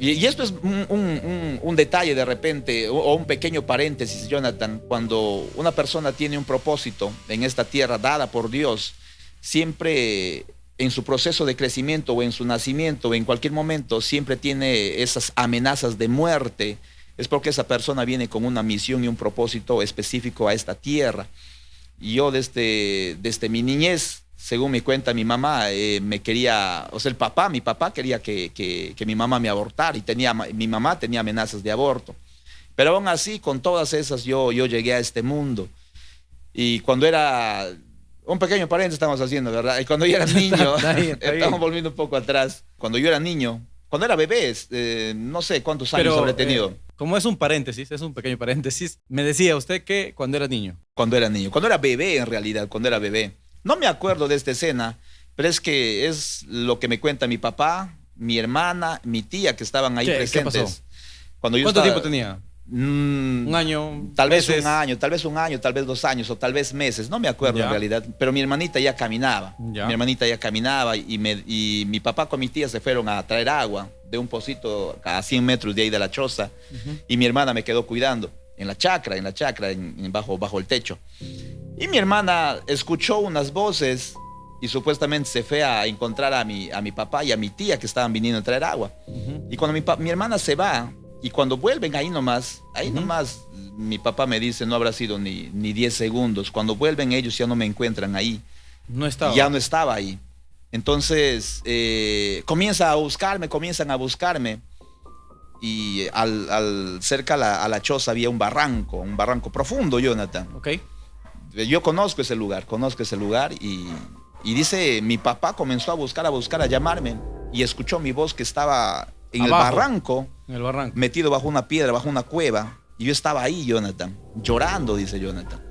Y esto es un detalle de repente, o un pequeño paréntesis, Jonathan. Cuando una persona tiene un propósito en esta tierra dada por Dios, siempre en su proceso de crecimiento o en su nacimiento, en cualquier momento, siempre tiene esas amenazas de muerte. Es porque esa persona viene con una misión y un propósito específico a esta tierra. Y yo desde mi niñez según me cuenta mi mamá, me quería, o sea, mi papá quería que mi mamá me abortara y mi mamá tenía amenazas de aborto. Pero aún así, con todas esas, yo llegué a este mundo. Y cuando era, un pequeño paréntesis estamos haciendo, ¿verdad? Y cuando yo era niño, Está bien. estamos volviendo un poco atrás. Cuando yo era niño, cuando era bebé, no sé cuántos años habré tenido. Como es un paréntesis, es un pequeño paréntesis, me decía usted que cuando era niño. Cuando era niño, cuando era bebé en realidad, cuando era bebé. No me acuerdo de esta escena, pero es que es lo que me cuenta mi papá, mi hermana, mi tía que estaban ahí presentes. ¿Qué pasó? ¿Cuánto tiempo tenía? ¿Un año? Tal vez meses? un año, tal vez 1 año, tal vez 2 años o tal vez meses, no me acuerdo en realidad, pero mi hermanita ya caminaba. Ya. Mi hermanita ya caminaba y mi papá con mi tía se fueron a traer agua de un pocito a 100 metros de ahí de la choza y mi hermana me quedó cuidando en la chacra, bajo el techo. Y mi hermana escuchó unas voces y supuestamente se fue a encontrar a mi papá y a mi tía que estaban viniendo a traer agua. Y cuando mi hermana se va, y cuando vuelven ahí nomás, mi papá me dice, no habrá sido ni 10 segundos. Cuando vuelven ellos ya no me encuentran ahí. No estaba. Ya no estaba ahí. Entonces comienzan a buscarme. Y cerca a la choza había un barranco profundo, Jonathan. Ok. Yo conozco ese lugar y dice, mi papá comenzó a buscar, a llamarme y escuchó mi voz que estaba en el barranco, metido bajo una piedra, bajo una cueva, y yo estaba ahí, Jonathan, llorando, dice Jonathan.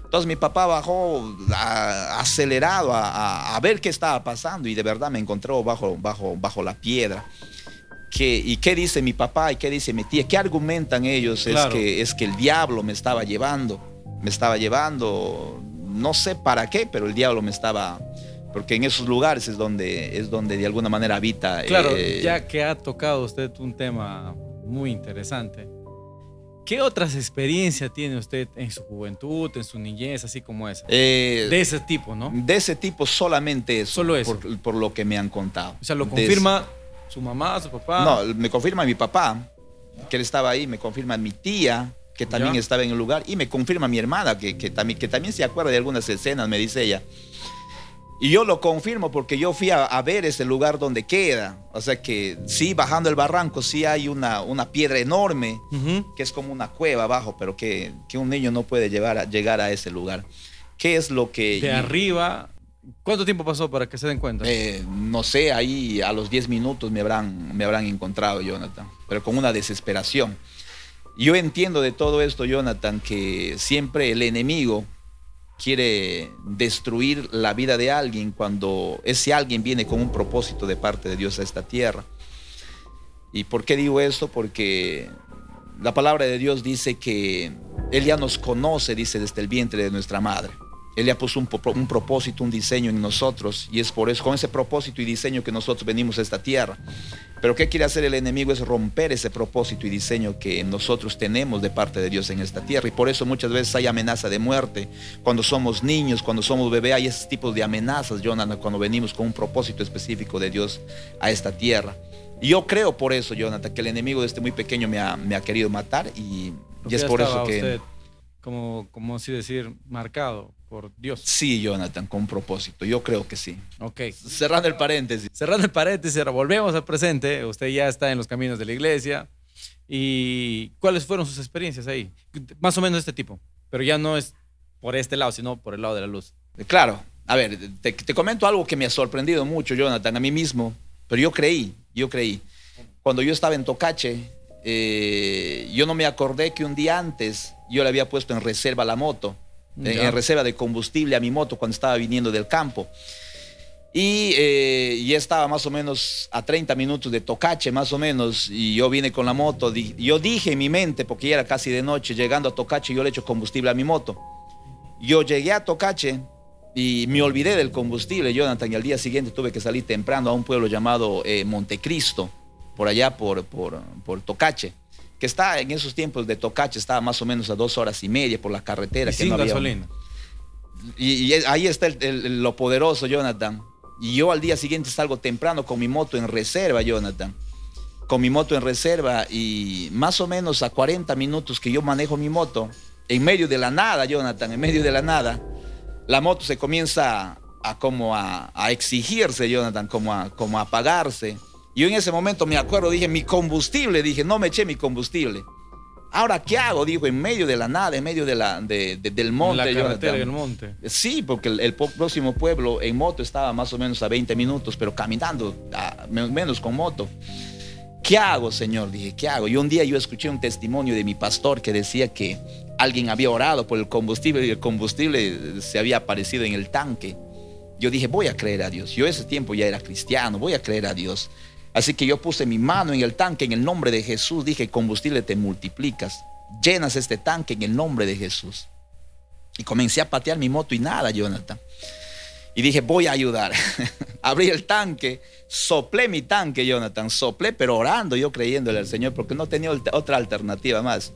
Entonces mi papá bajó acelerado a ver qué estaba pasando y de verdad me encontró bajo la piedra. ¿Y qué dice mi papá y qué dice mi tía? ¿Qué argumentan ellos? Claro. Es que el diablo me estaba llevando, no sé para qué, pero el diablo me estaba... Porque en esos lugares es donde de alguna manera habita. Claro, ya que ha tocado usted un tema muy interesante, ¿qué otras experiencias tiene usted en su juventud, en su niñez, así como esa? De ese tipo, ¿no? De ese tipo solamente eso. Solo eso. Por lo que me han contado. O sea, ¿lo confirma su mamá, su papá? No, me confirma mi papá, que él estaba ahí, me confirma mi tía, que también estaba en el lugar, y me confirma mi hermana, que también se acuerda de algunas escenas, me dice ella. Y yo lo confirmo porque yo fui a ver ese lugar donde queda. O sea que sí, bajando el barranco, sí hay una piedra enorme, que es como una cueva abajo, pero que un niño no puede llegar a ese lugar. ¿Qué es lo que... De arriba, ¿cuánto tiempo pasó para que se den cuenta? No sé, ahí a los 10 minutos me habrán encontrado, Jonathan, pero con una desesperación. Yo entiendo de todo esto, Jonathan, que siempre el enemigo quiere destruir la vida de alguien cuando ese alguien viene con un propósito de parte de Dios a esta tierra. ¿Y por qué digo esto? Porque la palabra de Dios dice que Él ya nos conoce, dice, desde el vientre de nuestra madre. Él ya puso un propósito, un diseño en nosotros, y es por eso, con ese propósito y diseño que nosotros venimos a esta tierra. Pero ¿qué quiere hacer el enemigo? Es romper ese propósito y diseño que nosotros tenemos de parte de Dios en esta tierra. Y por eso muchas veces hay amenaza de muerte. Cuando somos niños, cuando somos bebés, hay esos tipos de amenazas, Jonathan, cuando venimos con un propósito específico de Dios a esta tierra. Y yo creo por eso, Jonathan, que el enemigo desde muy pequeño me ha querido matar y es por eso que... Usted, como así decir, marcado por Dios. Sí, Jonathan, con un propósito. Yo creo que sí. Ok. Cerrando el paréntesis. Cerrando el paréntesis, ahora volvemos al presente. Usted ya está en los caminos de la iglesia. ¿Y cuáles fueron sus experiencias ahí? Más o menos de este tipo. Pero ya no es por este lado, sino por el lado de la luz. Claro. A ver, te comento algo que me ha sorprendido mucho, Jonathan, a mí mismo. Pero yo creí. Cuando yo estaba en Tocache, yo no me acordé que un día antes yo le había puesto en reserva la moto. En reserva de combustible a mi moto cuando estaba viniendo del campo. Y ya estaba más o menos a 30 minutos de Tocache, más o menos, y yo vine con la moto. Yo dije en mi mente, porque ya era casi de noche, llegando a Tocache, yo le echo combustible a mi moto. Yo llegué a Tocache y me olvidé del combustible, Jonathan, y al día siguiente tuve que salir temprano a un pueblo llamado Montecristo, por allá por Tocache, que está en esos tiempos de Tocache, estaba más o menos a 2 horas y media por la carretera. Y que sin no había gasolina. Y ahí está lo poderoso, Jonathan. Y yo al día siguiente salgo temprano con mi moto en reserva, Jonathan. Con mi moto en reserva y más o menos a 40 minutos que yo manejo mi moto, en medio de la nada, Jonathan, en medio de la nada, la moto se comienza a exigirse, Jonathan, como a apagarse. Yo en ese momento me acuerdo, dije, mi combustible, dije, no me eché mi combustible. Ahora, ¿qué hago? Dijo, en medio de la nada, en medio del monte. En la carretera del monte. Sí, porque el próximo pueblo en moto estaba más o menos a 20 minutos, pero caminando, menos con moto. ¿Qué hago, Señor? Dije, ¿qué hago? Y un día yo escuché un testimonio de mi pastor que decía que alguien había orado por el combustible y el combustible se había aparecido en el tanque. Yo dije, voy a creer a Dios. Yo ese tiempo ya era cristiano, voy a creer a Dios. Así que yo puse mi mano en el tanque en el nombre de Jesús. Dije, combustible te multiplicas. Llenas este tanque en el nombre de Jesús. Y comencé a patear mi moto y nada, Jonathan. Y dije, voy a ayudar. Abrí el tanque, soplé mi tanque, Jonathan. Soplé, pero orando, yo creyéndole al Señor, porque no tenía otra alternativa más.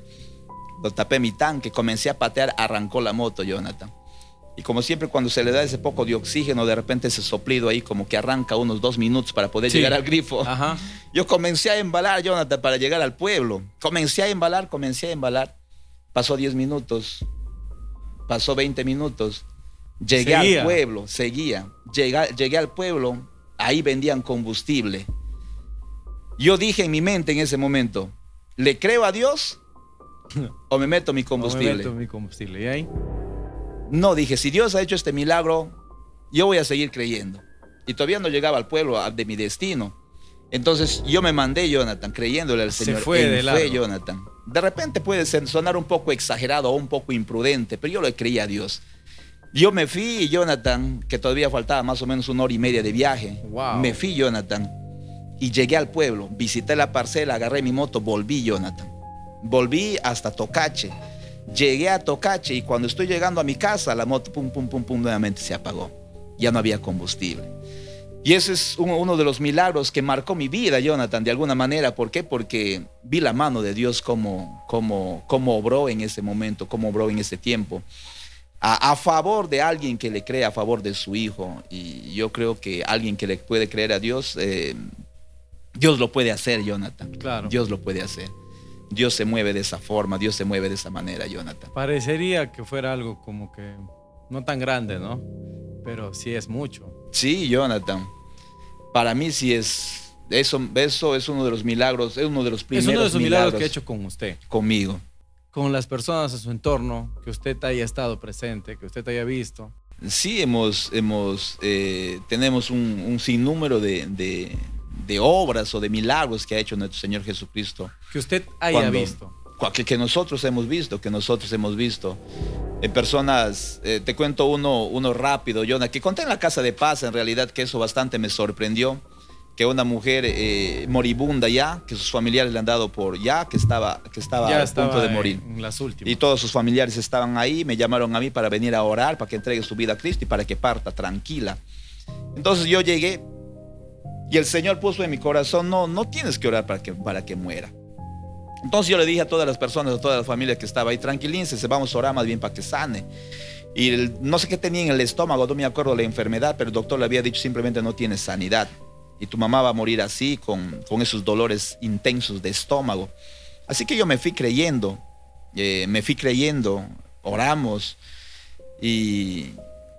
Lo tapé mi tanque, comencé a patear, arrancó la moto, Jonathan. Y como siempre, cuando se le da ese poco de oxígeno, de repente ese soplido ahí como que arranca unos 2 minutos para poder llegar al grifo. Ajá. Yo comencé a embalar, Jonathan, para llegar al pueblo. Comencé a embalar. Pasó 10 minutos, pasó 20 minutos. Llegué al pueblo, Llegué al pueblo, ahí vendían combustible. Yo dije en mi mente en ese momento, ¿le creo a Dios o me meto mi combustible? Me meto mi combustible. ¿Y ahí? No, dije, si Dios ha hecho este milagro, yo voy a seguir creyendo. Y todavía no llegaba al pueblo de mi destino. Entonces yo me mandé, Jonathan, creyéndole al Señor. Se fue de lado. Jonathan. De repente puede sonar un poco exagerado o un poco imprudente, pero yo le creí a Dios. Yo me fui, Jonathan, que todavía faltaba más o menos 1 hora y media de viaje. Wow. Me fui, Jonathan, y llegué al pueblo. Visité la parcela, agarré mi moto, volví, Jonathan. Volví hasta Tocache. Llegué a Tocache y cuando estoy llegando a mi casa, la moto, pum, pum, pum, pum, nuevamente se apagó. Ya no había combustible. Y ese es uno de los milagros que marcó mi vida, Jonathan, de alguna manera. ¿Por qué? Porque vi la mano de Dios cómo obró en ese momento, cómo obró en ese tiempo. A favor de alguien que le cree, a favor de su hijo. Y yo creo que alguien que le puede creer a Dios, Dios lo puede hacer, Jonathan. Claro. Dios lo puede hacer. Dios se mueve de esa forma, Dios se mueve de esa manera, Jonathan. Parecería que fuera algo como que no tan grande, ¿no? Pero sí es mucho. Sí, Jonathan. Para mí sí es. Eso es uno de los milagros, es uno de los primeros milagros. Es uno de esos milagros que ha hecho con usted. Conmigo. Con las personas a su entorno, que usted haya estado presente, que usted haya visto. Sí, tenemos un sinnúmero de obras o de milagros que ha hecho nuestro Señor Jesucristo. Que usted haya visto. Que nosotros hemos visto. En personas, te cuento uno rápido, Jonah, que conté en la Casa de Paz, en realidad, que eso bastante me sorprendió. Que una mujer moribunda ya, que sus familiares le han dado que estaba a punto de morir. En las últimas. Y todos sus familiares estaban ahí, me llamaron a mí para venir a orar, para que entregue su vida a Cristo y para que parta tranquila. Entonces yo llegué y el Señor puso en mi corazón, no tienes que orar para que muera. Entonces yo le dije a todas las personas, a todas las familias que estaban ahí, tranquilícense, vamos a orar más bien para que sane. Y no sé qué tenía en el estómago, no me acuerdo la enfermedad, pero el doctor le había dicho simplemente no tiene sanidad. Y tu mamá va a morir así, con esos dolores intensos de estómago. Así que yo me fui creyendo, oramos. Y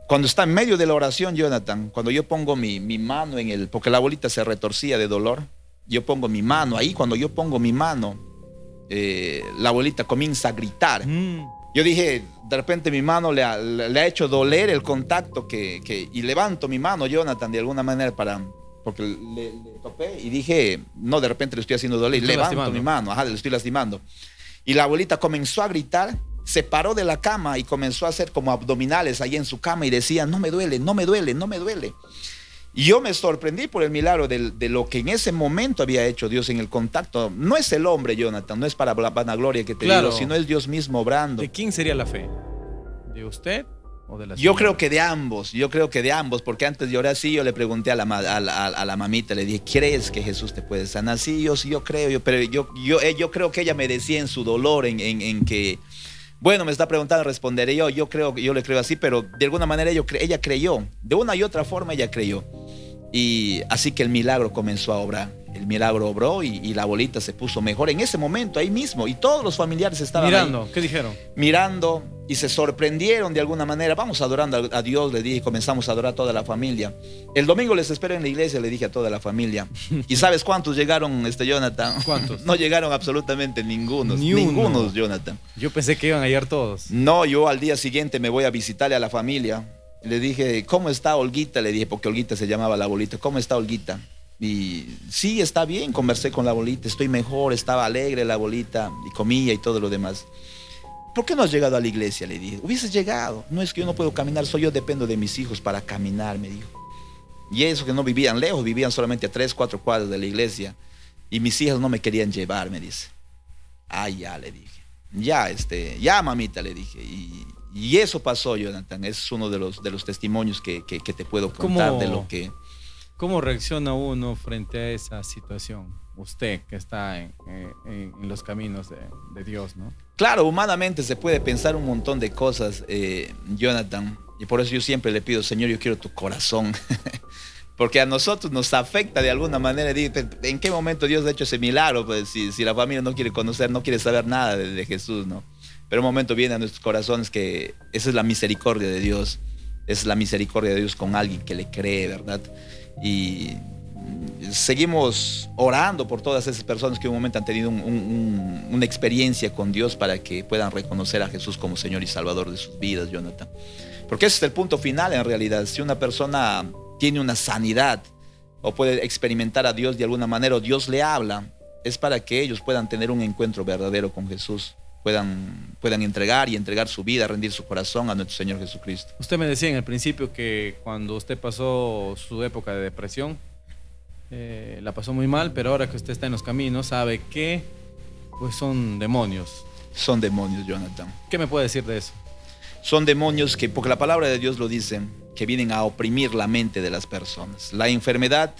cuando está en medio de la oración, Jonathan, cuando yo pongo mi mano porque la abuelita se retorcía de dolor, yo pongo mi mano, ahí cuando yo pongo mi mano, la abuelita comienza a gritar. Yo dije, de repente mi mano le ha hecho doler el contacto y levanto mi mano, Jonathan, de alguna manera porque le topé y dije, no, de repente le estoy haciendo doler, levanto mi mano, le estoy lastimando. Y la abuelita comenzó a gritar, se paró de la cama y comenzó a hacer como abdominales ahí en su cama y decía, no me duele, no me duele, no me duele. Y yo me sorprendí por el milagro de lo que en ese momento había hecho Dios en el contacto. No es el hombre, Jonathan, no es para la vanagloria que te digo, sino es Dios mismo obrando. ¿De quién sería la fe? ¿De usted? Yo creo que de ambos, porque antes de orar, sí, yo le pregunté a la mamita, le dije, ¿crees que Jesús te puede sanar? Sí, yo creo, pero yo creo que ella me decía en su dolor, en que, bueno, me está preguntando, responderé yo le creo así, pero de alguna manera ella creyó, de una y otra forma ella creyó, y así que el milagro comenzó a obrar. El milagro obró y la abuelita se puso mejor en ese momento, ahí mismo, y todos los familiares estaban mirando. Ahí, ¿qué dijeron? Mirando. y se sorprendieron de alguna manera. Vamos adorando a Dios, le dije, comenzamos a adorar a toda la familia. El domingo les espero en la iglesia, le dije a toda la familia. ¿Y sabes cuántos llegaron, Jonathan? ¿Cuántos? No llegaron absolutamente ningunos. Ni uno. Ningunos, Jonathan. Yo pensé que iban a llegar todos. No, yo al día siguiente me voy a visitarle a la familia. Le dije, ¿cómo está Olguita? Le dije, porque Olguita se llamaba la abuelita. ¿Cómo está Olguita? Y sí, está bien, conversé con la abuelita, estoy mejor, estaba alegre la abuelita, y comía y todo lo demás. ¿Por qué no has llegado a la iglesia? Le dije. Hubieses llegado. No es que yo no puedo caminar, yo dependo de mis hijos para caminar, me dijo. Y eso que no vivían lejos, vivían solamente a 3, 4 cuadras de la iglesia. Y mis hijas no me querían llevar, me dice. Ah, ya, le dije. Ya, mamita, le dije. Y eso pasó, Jonathan. Es uno de los testimonios que te puedo contar de lo que... ¿Cómo reacciona uno frente a esa situación? Usted que está en los caminos de Dios, ¿no? Claro, humanamente se puede pensar un montón de cosas, Jonathan. Y por eso yo siempre le pido, Señor, yo quiero tu corazón. Porque a nosotros nos afecta de alguna manera. ¿En qué momento Dios ha hecho ese milagro? Pues si la familia no quiere conocer, no quiere saber nada de Jesús, ¿no? Pero un momento viene a nuestros corazones que esa es la misericordia de Dios. Es la misericordia de Dios con alguien que le cree, ¿verdad? Y seguimos orando por todas esas personas que en un momento han tenido una experiencia con Dios para que puedan reconocer a Jesús como Señor y Salvador de sus vidas, Jonathan. Porque ese es el punto final en realidad. Si una persona tiene una sanidad o puede experimentar a Dios de alguna manera o Dios le habla, es para que ellos puedan tener un encuentro verdadero con Jesús, puedan entregar su vida, rendir su corazón a nuestro Señor Jesucristo. Usted me decía en el principio que cuando usted pasó su época de depresión, la pasó muy mal, pero ahora que usted está en los caminos sabe que pues son demonios. Son demonios, Jonathan. ¿Qué me puede decir de eso? Son demonios que, porque la palabra de Dios lo dice, que vienen a oprimir la mente de las personas. La enfermedad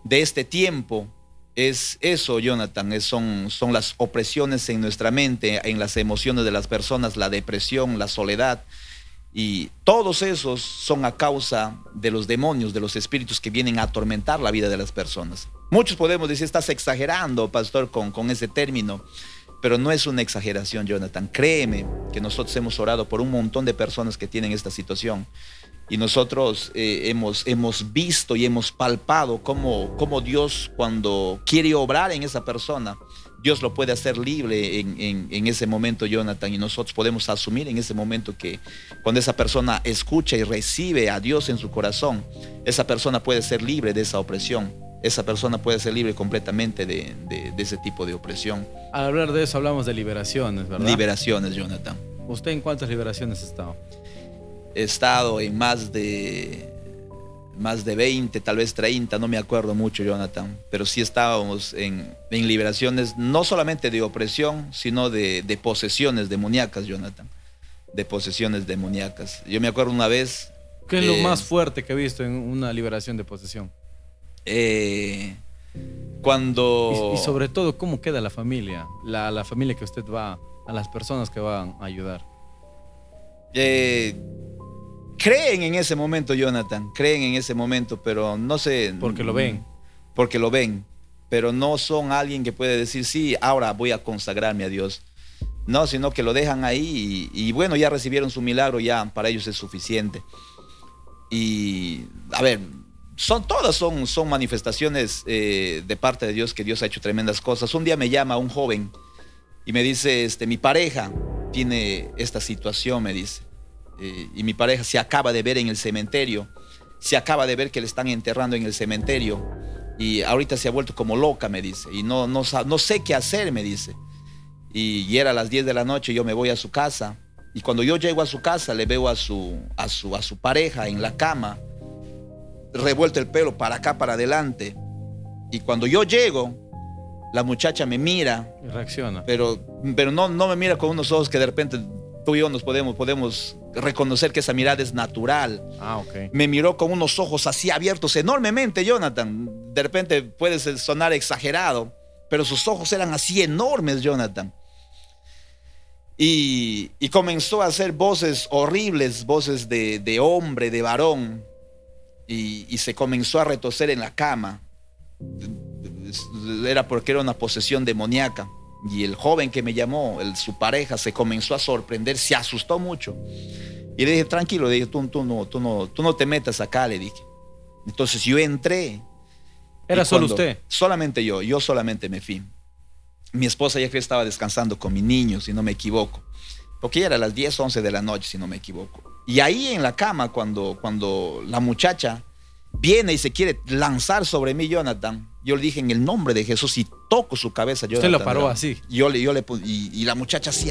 de este tiempo es eso, Jonathan, son las opresiones en nuestra mente, en las emociones de las personas, la depresión, la soledad. Y todos esos son a causa de los demonios, de los espíritus que vienen a atormentar la vida de las personas. Muchos podemos decir, estás exagerando, pastor, con ese término. Pero no es una exageración, Jonathan. Créeme que nosotros hemos orado por un montón de personas que tienen esta situación. Y nosotros hemos visto y hemos palpado cómo Dios, cuando quiere obrar en esa persona, Dios lo puede hacer libre en ese momento, Jonathan. Y nosotros podemos asumir en ese momento que cuando esa persona escucha y recibe a Dios en su corazón, esa persona puede ser libre de esa opresión. Esa persona puede ser libre completamente de ese tipo de opresión. Al hablar de eso hablamos de liberaciones, ¿verdad? Liberaciones, Jonathan. ¿Usted en cuántas liberaciones ha estado? He estado en más de 20, tal vez 30, no me acuerdo mucho, Jonathan. Pero sí estábamos en liberaciones, no solamente de opresión, sino de posesiones demoníacas, Jonathan. De posesiones demoníacas. Yo me acuerdo una vez... ¿Qué es lo más fuerte que he visto en una liberación de posesión? Cuando... Y sobre todo, ¿cómo queda la familia? La familia que usted va, a las personas que van a ayudar. Creen en ese momento, Jonathan, creen en ese momento, pero no sé... Porque lo ven. Porque lo ven, pero no son alguien que puede decir, sí, ahora voy a consagrarme a Dios. No, sino que lo dejan ahí y bueno, ya recibieron su milagro, ya para ellos es suficiente. Y, a ver... Todas son manifestaciones de parte de Dios, que Dios ha hecho tremendas cosas. Un día me llama un joven y me dice, mi pareja tiene esta situación, me dice. Y mi pareja se acaba de ver en el cementerio, se acaba de ver que le están enterrando en el cementerio y ahorita se ha vuelto como loca, me dice. Y no sé qué hacer, me dice. Y era a las 10 de la noche, yo me voy a su casa. Y cuando yo llego a su casa, le veo a su pareja en la cama, revuelto el pelo para acá, para adelante. Y cuando yo llego, la muchacha me mira. Y reacciona. Pero no me mira con unos ojos que de repente tú y yo nos podemos reconocer que esa mirada es natural. Ah, ok. Me miró con unos ojos así abiertos enormemente, Jonathan. De repente puede sonar exagerado, pero sus ojos eran así enormes, Jonathan. Y comenzó a hacer voces horribles, voces de hombre, de varón. Y se comenzó a retorcer en la cama. Era porque era una posesión demoníaca. Y el joven que me llamó, su pareja, se comenzó a sorprender, se asustó mucho. Y le dije, tranquilo, le dije, tú no te metas acá, le dije. Entonces yo entré. ¿Era solo usted? Solamente yo solamente me fui. Mi esposa ya creo que estaba descansando con mi niño, si no me equivoco. Porque ya era las 10, 11 de la noche, si no me equivoco. Y ahí en la cama, cuando la muchacha viene y se quiere lanzar sobre mí, Jonathan, yo le dije en el nombre de Jesús y toco su cabeza. Jonathan, ¿usted lo paró así? Y la muchacha así.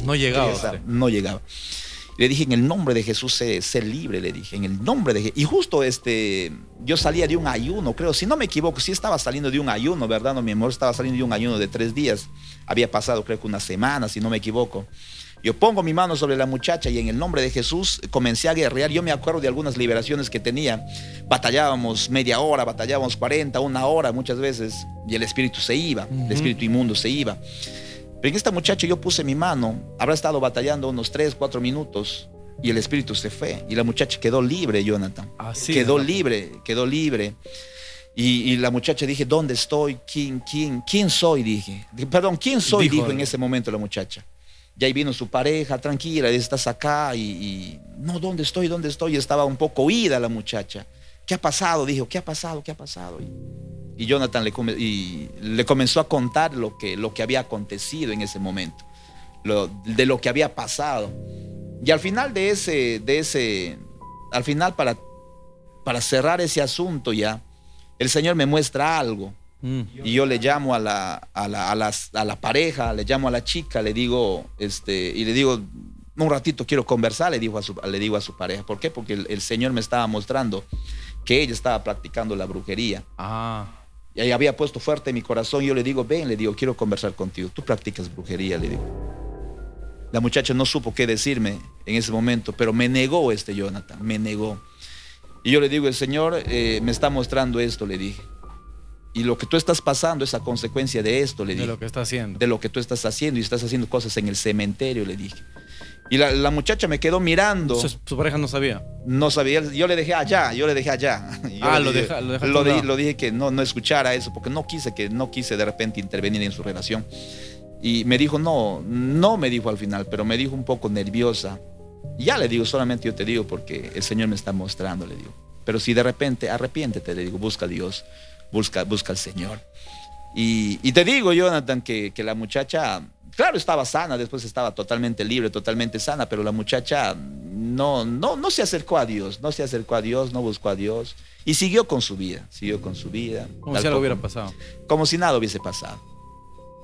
No llegaba. No llegaba. Le dije, en el nombre de Jesús, sé libre, le dije, en el nombre de Jesús. Y justo yo salía de un ayuno, creo, si no me equivoco, sí estaba saliendo de un ayuno, ¿verdad? No, mi amor, estaba saliendo de un ayuno de 3 días. Había pasado, creo que una semana, si no me equivoco. Yo pongo mi mano sobre la muchacha y en el nombre de Jesús comencé a guerrear. Yo me acuerdo de algunas liberaciones que tenía. Batallábamos media hora, batallábamos 40, 1 hora muchas veces. Y el espíritu se iba, el espíritu inmundo se iba. Pero en esta muchacha yo puse mi mano, habrá estado batallando unos 3, 4 minutos y el espíritu se fue. Y la muchacha quedó libre, Jonathan. Así quedó libre. Y la muchacha dije, ¿dónde estoy? ¿Quién soy? Dije. Perdón, ¿quién soy? Dijo en ese momento la muchacha. Y ahí vino su pareja, tranquila, estás acá. No, ¿dónde estoy? Y estaba un poco oída la muchacha. ¿Qué ha pasado? Dijo, ¿qué ha pasado? Y Jonathan le comenzó a contar lo que había acontecido en ese momento, de lo que había pasado. Y al final al final para cerrar ese asunto ya, el Señor me muestra algo. Y yo le llamo a la pareja, le llamo a la chica, le digo, y le digo, un ratito quiero conversar, le digo a su pareja. ¿Por qué? Porque el Señor me estaba mostrando que ella estaba practicando la brujería. Y ahí había puesto fuerte en mi corazón. Yo le digo, ven, le digo, quiero conversar contigo. Tú practicas brujería, le digo. La muchacha no supo qué decirme en ese momento, pero me negó Jonathan, me negó. Y yo le digo, el Señor me está mostrando esto, le dije. Y lo que tú estás pasando es a consecuencia de esto, le dije. De lo que está haciendo. De lo que tú estás haciendo, y estás haciendo cosas en el cementerio, le dije. Y la muchacha me quedó mirando. ¿Su pareja no sabía? No sabía, yo le dejé allá. Lo dije que no escuchara eso, porque no quise de repente intervenir en su relación. Y me dijo, no me dijo al final, pero me dijo un poco nerviosa. Y ya le digo, solamente yo te digo porque el Señor me está mostrando, le digo. Pero si de repente, arrepiéntete, le digo, busca a Dios, busca al Señor. Y te digo, Jonathan, que la muchacha, claro, estaba sana, después estaba totalmente libre, totalmente sana, pero la muchacha no se acercó a Dios, no buscó a Dios y siguió con su vida. Como si algo hubiera pasado. Como si nada hubiese pasado.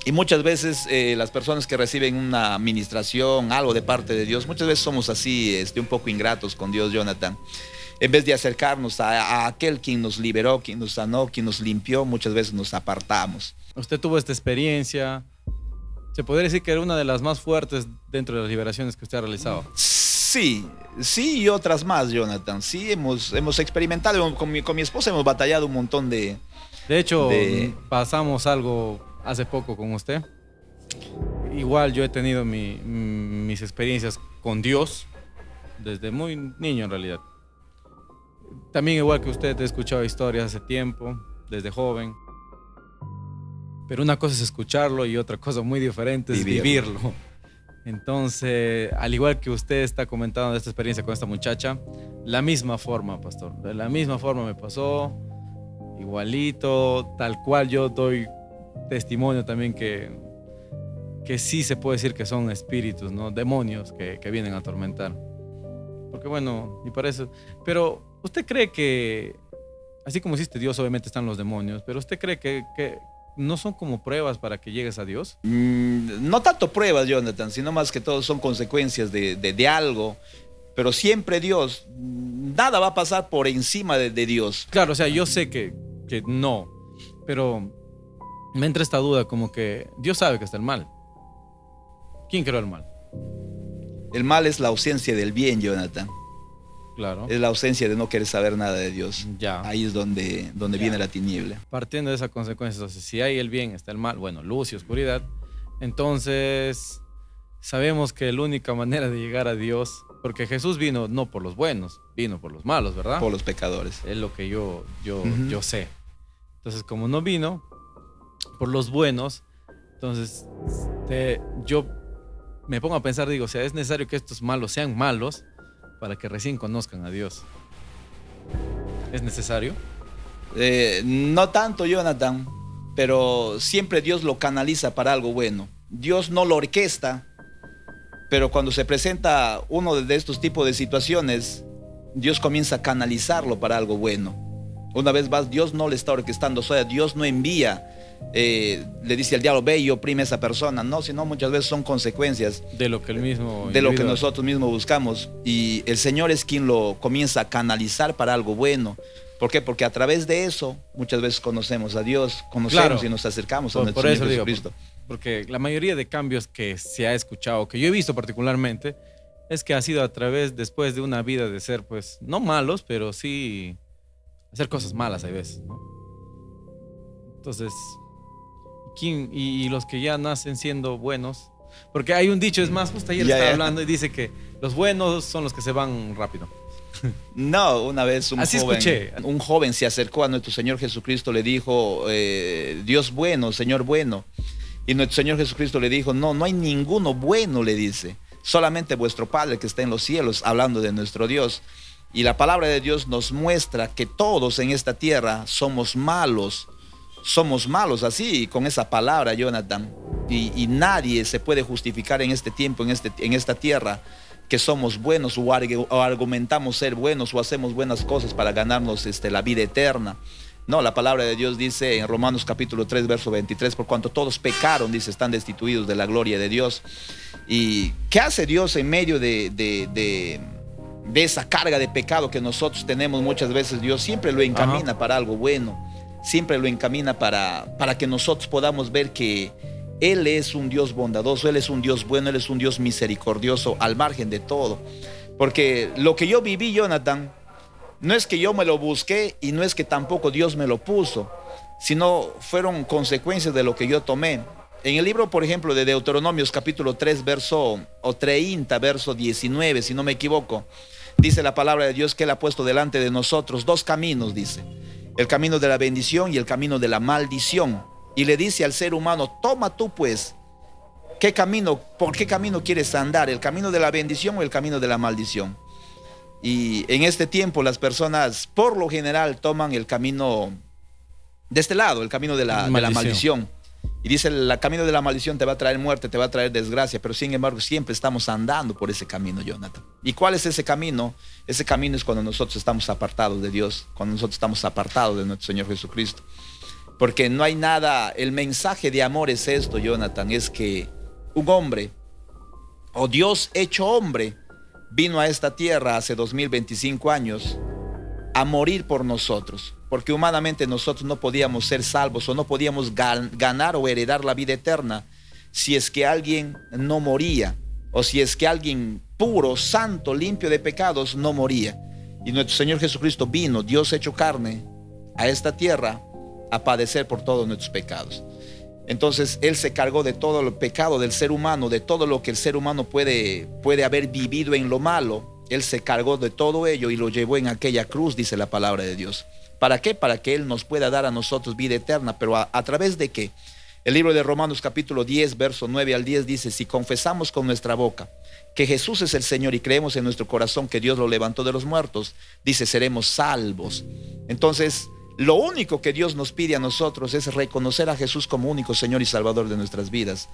Y muchas veces las personas que reciben una administración, algo de parte de Dios, muchas veces somos así, un poco ingratos con Dios, Jonathan. En vez de acercarnos a aquel quien nos liberó, quien nos sanó, quien nos limpió, muchas veces nos apartamos. Usted tuvo esta experiencia. ¿Se podría decir que era una de las más fuertes dentro de las liberaciones que usted ha realizado? Sí, y otras más, Jonathan. Sí, hemos experimentado, con mi esposa hemos batallado un montón de... De hecho, pasamos algo hace poco con usted. Igual yo he tenido mis experiencias con Dios desde muy niño en realidad. También igual que usted he escuchado historias hace tiempo, desde joven. Pero una cosa es escucharlo y otra cosa muy diferente es vivirlo. Entonces, al igual que usted está comentando de esta experiencia con esta muchacha, la misma forma, pastor, de la misma forma me pasó, igualito, tal cual yo doy testimonio también que sí se puede decir que son espíritus, ¿no? Demonios que vienen a atormentar. Porque bueno, y para eso... Pero, ¿usted cree que, así como existe Dios, obviamente están los demonios, pero usted cree que no son como pruebas para que llegues a Dios? No tanto pruebas, Jonathan, sino más que todo son consecuencias de algo. Pero siempre Dios, nada va a pasar por encima de Dios. Claro, o sea, yo sé que no, pero me entra esta duda como que Dios sabe que está el mal. ¿Quién creó el mal? El mal es la ausencia del bien, Jonathan. Claro. Es la ausencia de no querer saber nada de Dios. Ya. Ahí es donde viene la tiniebla. Partiendo de esa consecuencia, entonces, si hay el bien, está el mal, bueno, luz y oscuridad, entonces sabemos que la única manera de llegar a Dios, porque Jesús vino no por los buenos, vino por los malos, ¿verdad? Por los pecadores. Es lo que yo sé. Entonces, como no vino por los buenos, Entonces, yo me pongo a pensar, digo, o sea, es necesario que estos malos sean malos para que recién conozcan a Dios. ¿Es necesario? No tanto, Jonathan, pero siempre Dios lo canaliza para algo bueno. Dios no lo orquesta, pero cuando se presenta uno de estos tipos de situaciones, Dios comienza a canalizarlo para algo bueno. Una vez más, Dios no le está orquestando, o sea, Dios no envía, le dice al diablo, ve y oprime a esa persona. No, sino muchas veces son consecuencias de lo que el mismo de lo que nosotros mismos buscamos. Y el Señor es quien lo comienza a canalizar para algo bueno. ¿Por qué? Porque a través de eso muchas veces conocemos a Dios, conocemos, claro, y nos acercamos a nuestro Señor Jesucristo. Porque la mayoría de cambios que se ha escuchado, que yo he visto particularmente, es que ha sido a través, después de una vida de ser, pues, no malos, pero sí hacer cosas malas a veces, ¿no? Entonces, y los que ya nacen siendo buenos, porque hay un dicho, es más, justo ayer estaba hablando y dice que los buenos son los que se van rápido. No, una vez un joven se acercó a nuestro Señor Jesucristo, le dijo, Dios bueno, Señor bueno. Y nuestro Señor Jesucristo le dijo, no hay ninguno bueno, le dice. Solamente vuestro Padre que está en los cielos, hablando de nuestro Dios. Y la palabra de Dios nos muestra que todos en esta tierra somos malos. Somos malos, así, con esa palabra, Jonathan. Y nadie se puede justificar en este tiempo, en esta tierra, que somos buenos o argumentamos ser buenos o hacemos buenas cosas para ganarnos la vida eterna. No, la palabra de Dios dice en Romanos capítulo 3, verso 23, por cuanto todos pecaron, dice, están destituidos de la gloria de Dios. ¿Y qué hace Dios en medio de esa carga de pecado que nosotros tenemos muchas veces? Dios siempre lo encamina para algo bueno, siempre lo encamina para que nosotros podamos ver que Él es un Dios bondadoso, Él es un Dios bueno, Él es un Dios misericordioso al margen de todo. Porque lo que yo viví, Jonathan, no es que yo me lo busqué y no es que tampoco Dios me lo puso, sino fueron consecuencias de lo que yo tomé. En el libro, por ejemplo, de Deuteronomios capítulo 3, verso 30, verso 19, si no me equivoco, dice la palabra de Dios que Él ha puesto delante de nosotros dos caminos, dice. El camino de la bendición y el camino de la maldición. Y le dice al ser humano, toma tú pues, ¿por qué camino quieres andar? ¿El camino de la bendición o el camino de la maldición? Y en este tiempo las personas por lo general toman el camino de este lado, el camino de la maldición. Y dice, el camino de la maldición te va a traer muerte, te va a traer desgracia, pero sin embargo siempre estamos andando por ese camino, Jonathan. ¿Y cuál es ese camino? Ese camino es cuando nosotros estamos apartados de Dios, cuando nosotros estamos apartados de nuestro Señor Jesucristo. Porque no hay nada, el mensaje de amor es esto, Jonathan, es que un hombre, o Dios hecho hombre, vino a esta tierra hace 2025 años a morir por nosotros, porque humanamente nosotros no podíamos ser salvos o no podíamos ganar o heredar la vida eterna si es que alguien no moría, o si es que alguien puro, santo, limpio de pecados no moría. Y nuestro Señor Jesucristo vino, Dios hecho carne, a esta tierra a padecer por todos nuestros pecados. Entonces Él se cargó de todo el pecado del ser humano, de todo lo que el ser humano puede haber vivido en lo malo. Él se cargó de todo ello y lo llevó en aquella cruz, dice la palabra de Dios. ¿Para qué? Para que Él nos pueda dar a nosotros vida eterna. Pero ¿a través de qué? El libro de Romanos capítulo 10, verso 9 al 10 dice, si confesamos con nuestra boca que Jesús es el Señor y creemos en nuestro corazón que Dios lo levantó de los muertos, dice, seremos salvos. Entonces, lo único que Dios nos pide a nosotros es reconocer a Jesús como único Señor y Salvador de nuestras vidas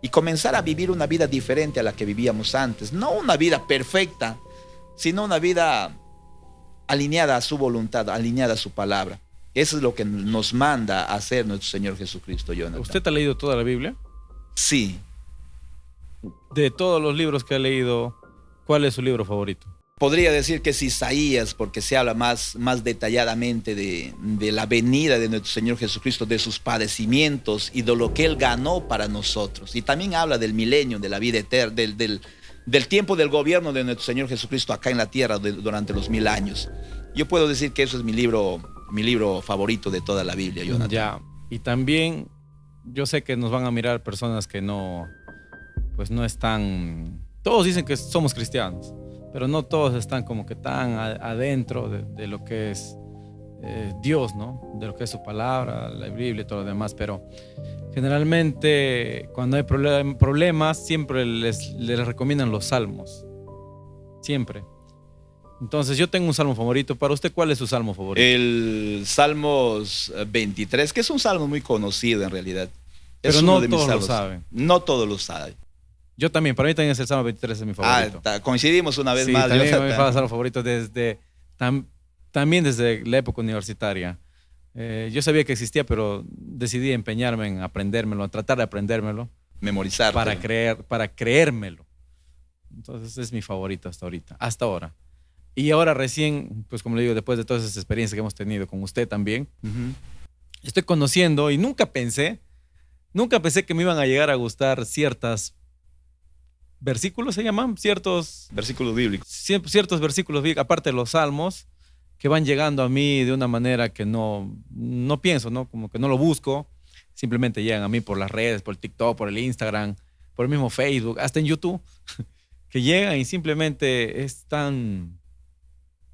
y comenzar a vivir una vida diferente a la que vivíamos antes. No una vida perfecta, sino una vida alineada a su voluntad, alineada a su palabra. Eso es lo que nos manda a hacer nuestro Señor Jesucristo, Jonathan. ¿Usted ha leído toda la Biblia? Sí. De todos los libros que ha leído, ¿cuál es su libro favorito? Podría decir que es Isaías, porque se habla más detalladamente de la venida de nuestro Señor Jesucristo, de sus padecimientos y de lo que Él ganó para nosotros. Y también habla del milenio, de la vida eterna, del tiempo del gobierno de nuestro Señor Jesucristo acá en la tierra durante los 1000 años. Yo puedo decir que eso es mi libro favorito de toda la Biblia, Jonathan. Ya, y también yo sé que nos van a mirar personas que no están... Todos dicen que somos cristianos, pero no todos están como que tan adentro de lo que es Dios, ¿no? De lo que es su palabra, la Biblia y todo lo demás. Pero Generalmente, cuando hay problemas, siempre les recomiendan los salmos. Siempre. Entonces, yo tengo un salmo favorito. Para usted, ¿cuál es su salmo favorito? El Salmos 23, que es un salmo muy conocido en realidad. Pero no todos lo saben. No todos lo saben. Yo también, para mí también es el Salmo 23, es mi favorito. Coincidimos una vez sí, más. También es mi salmo favorito también desde la época universitaria. Yo sabía que existía, pero decidí empeñarme en aprendérmelo, en tratar de aprendérmelo. Memorizar. Para creérmelo. Entonces es mi favorito hasta ahora. Y ahora recién, pues como le digo, después de todas esas experiencias que hemos tenido con usted también, estoy conociendo y nunca pensé que me iban a llegar a gustar ciertas versículos, se llaman, ciertos versículos bíblicos. Ciertos versículos bíblicos, aparte de los salmos, que van llegando a mí de una manera que no pienso, ¿no? Como que no lo busco, simplemente llegan a mí por las redes, por el TikTok, por el Instagram, por el mismo Facebook, hasta en YouTube, que llegan y simplemente es tan,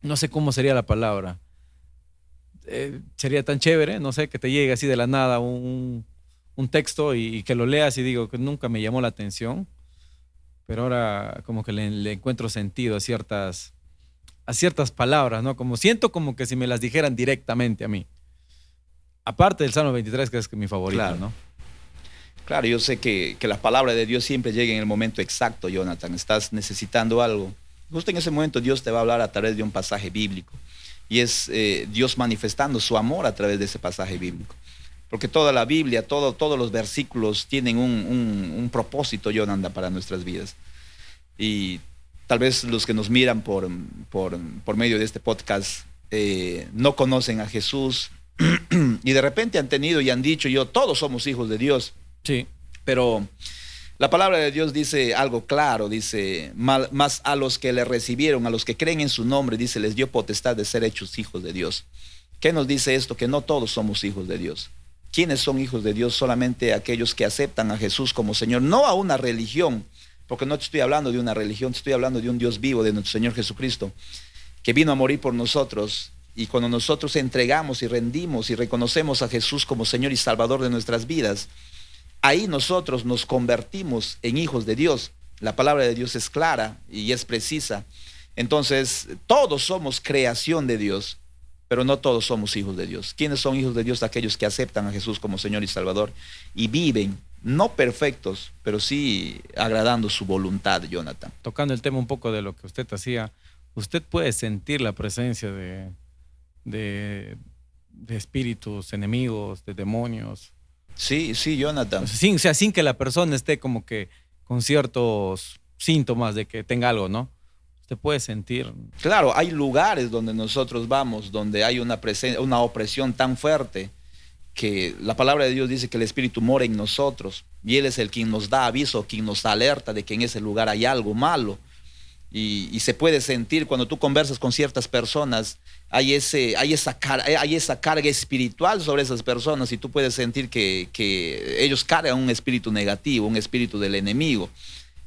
no sé cómo sería la palabra, sería tan chévere, no sé, que te llegue así de la nada un texto y que lo leas y digo que nunca me llamó la atención, pero ahora como que le encuentro sentido a ciertas palabras, ¿no? Como siento como que si me las dijeran directamente a mí. Aparte del Salmo 23, que es mi favorito, claro. ¿No? Claro, yo sé que la palabra de Dios siempre llega en el momento exacto, Jonathan. Estás necesitando algo. Justo en ese momento Dios te va a hablar a través de un pasaje bíblico. Y es Dios manifestando su amor a través de ese pasaje bíblico. Porque toda la Biblia, todos los versículos tienen un propósito, Jonathan, para nuestras vidas. Y tal vez los que nos miran por medio de este podcast no conocen a Jesús y de repente han tenido y han dicho, todos somos hijos de Dios. Sí. Pero la palabra de Dios dice algo claro, dice, más a los que le recibieron, a los que creen en su nombre, dice, les dio potestad de ser hechos hijos de Dios. ¿Qué nos dice esto? Que no todos somos hijos de Dios. ¿Quiénes son hijos de Dios? Solamente aquellos que aceptan a Jesús como Señor, no a una religión, porque no te estoy hablando de una religión, te estoy hablando de un Dios vivo, de nuestro Señor Jesucristo, que vino a morir por nosotros. Y cuando nosotros entregamos y rendimos y reconocemos a Jesús como Señor y Salvador de nuestras vidas, ahí nosotros nos convertimos en hijos de Dios. La palabra de Dios es clara y es precisa. Entonces, todos somos creación de Dios, pero no todos somos hijos de Dios. ¿Quiénes son hijos de Dios? Aquellos que aceptan a Jesús como Señor y Salvador y viven, no perfectos, pero sí agradando su voluntad, Jonathan. Tocando el tema un poco de lo que usted hacía, usted puede sentir la presencia de espíritus enemigos, de demonios. Sí, Jonathan. Sin que la persona esté como que con ciertos síntomas de que tenga algo, ¿no? Usted puede sentir. Claro, hay lugares donde nosotros vamos, donde hay una opresión tan fuerte que la palabra de Dios dice que el Espíritu mora en nosotros y Él es el quien nos da aviso, quien nos alerta de que en ese lugar hay algo malo. Y se puede sentir cuando tú conversas con ciertas personas, hay esa carga espiritual sobre esas personas y tú puedes sentir que ellos cargan un espíritu negativo, un espíritu del enemigo.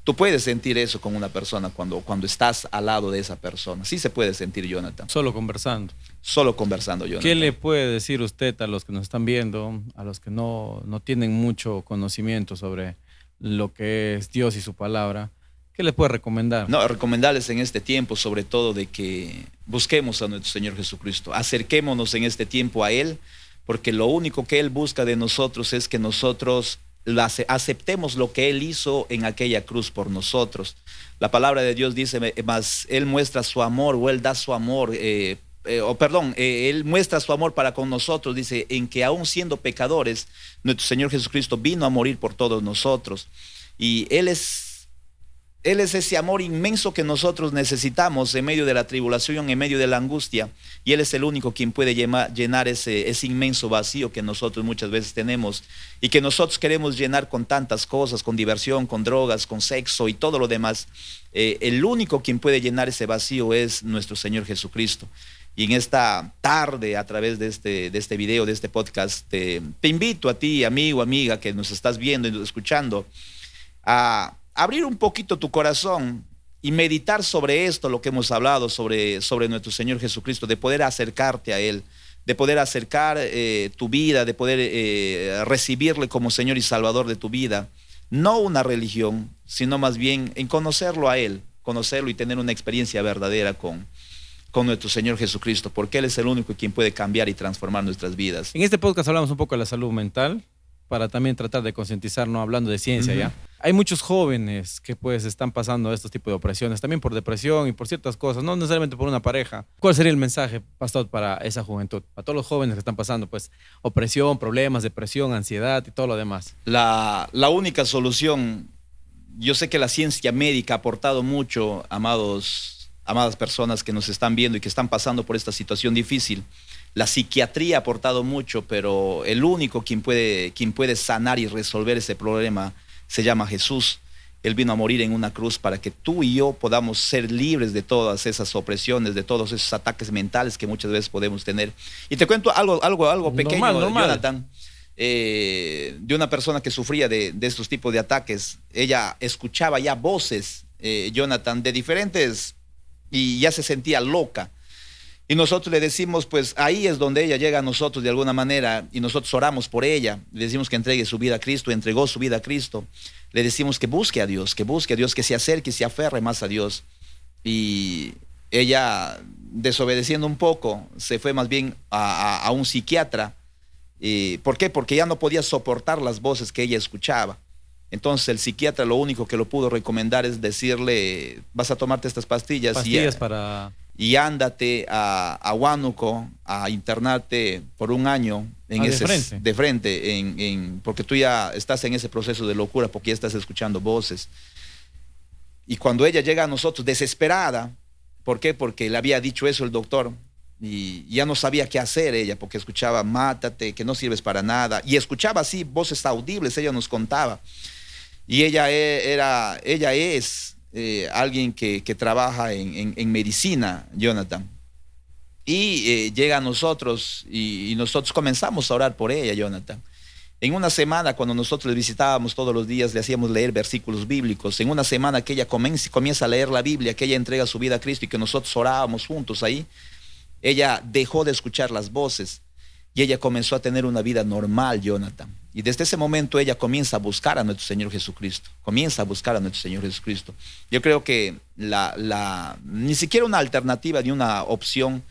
Tú puedes sentir eso con una persona cuando estás al lado de esa persona. Sí se puede sentir, Jonathan. Solo conversando. Solo conversando, Jonathan. ¿Qué le puede decir usted a los que nos están viendo, a los que no tienen mucho conocimiento sobre lo que es Dios y su palabra? ¿Qué le puede recomendar? No, recomendarles en este tiempo sobre todo de que busquemos a nuestro Señor Jesucristo. Acerquémonos en este tiempo a Él, porque lo único que Él busca de nosotros es que nosotros aceptemos lo que Él hizo en aquella cruz por nosotros. La palabra de Dios dice, más Él muestra su amor, o Él da su amor, Él muestra su amor para con nosotros, dice, en que aún siendo pecadores, nuestro Señor Jesucristo vino a morir por todos nosotros. Y Él es ese amor inmenso que nosotros necesitamos en medio de la tribulación, en medio de la angustia. Y Él es el único quien puede llenar ese inmenso vacío que nosotros muchas veces tenemos y que nosotros queremos llenar con tantas cosas, con diversión, con drogas, con sexo y todo lo demás. El único quien puede llenar ese vacío es nuestro Señor Jesucristo. Y en esta tarde, a través de este video, de este podcast, te invito a ti, amigo, amiga, que nos estás viendo y escuchando, a abrir un poquito tu corazón y meditar sobre esto, lo que hemos hablado sobre nuestro Señor Jesucristo, de poder acercarte a Él, de poder acercar tu vida, de poder recibirle como Señor y Salvador de tu vida. No una religión, sino más bien en conocerlo a Él, conocerlo y tener una experiencia verdadera con nuestro Señor Jesucristo, porque Él es el único quien puede cambiar y transformar nuestras vidas. En este podcast hablamos un poco de la salud mental, para también tratar de concientizarnos, hablando de ciencia, ¿ya? Hay muchos jóvenes que pues están pasando estos tipos de opresiones, también por depresión y por ciertas cosas, no necesariamente por una pareja. ¿Cuál sería el mensaje, pastor, para esa juventud, para todos los jóvenes que están pasando pues opresión, problemas, depresión, ansiedad y todo lo demás? La única solución, yo sé que la ciencia médica ha aportado mucho, amadas personas que nos están viendo y que están pasando por esta situación difícil. La psiquiatría ha aportado mucho, pero el único quien puede sanar y resolver ese problema se llama Jesús. Él vino a morir en una cruz para que tú y yo podamos ser libres de todas esas opresiones, de todos esos ataques mentales que muchas veces podemos tener. Y te cuento algo pequeño, normal. Jonathan, de una persona que sufría de estos tipos de ataques. Ella escuchaba ya voces, Jonathan, de diferentes, y ya se sentía loca. Y nosotros le decimos, pues ahí es donde ella llega a nosotros de alguna manera, y nosotros oramos por ella, le decimos que entregue su vida a Cristo, entregó su vida a Cristo, le decimos que busque a Dios, que se acerque y se aferre más a Dios. Y ella, desobedeciendo un poco, se fue más bien a un psiquiatra. ¿Por qué? Porque ya no podía soportar las voces que ella escuchaba. Entonces el psiquiatra lo único que lo pudo recomendar es decirle, vas a tomarte estas pastillas y ándate a Huánuco a internarte por un año de frente, porque tú ya estás en ese proceso de locura, porque ya estás escuchando voces. Y cuando ella llega a nosotros desesperada, ¿por qué? Porque le había dicho eso el doctor, y ya no sabía qué hacer ella, porque escuchaba, mátate, que no sirves para nada, y escuchaba así voces audibles, ella nos contaba. Y ella es alguien que trabaja en medicina, Jonathan. Y llega a nosotros y nosotros comenzamos a orar por ella, Jonathan. En una semana, cuando nosotros le visitábamos todos los días, le hacíamos leer versículos bíblicos. En una semana que ella comienza a leer la Biblia, que ella entrega su vida a Cristo y que nosotros orábamos juntos ahí, ella dejó de escuchar las voces y ella comenzó a tener una vida normal, Jonathan. Y desde ese momento ella comienza a buscar a nuestro Señor Jesucristo. Yo creo que ni siquiera una alternativa ni una opción.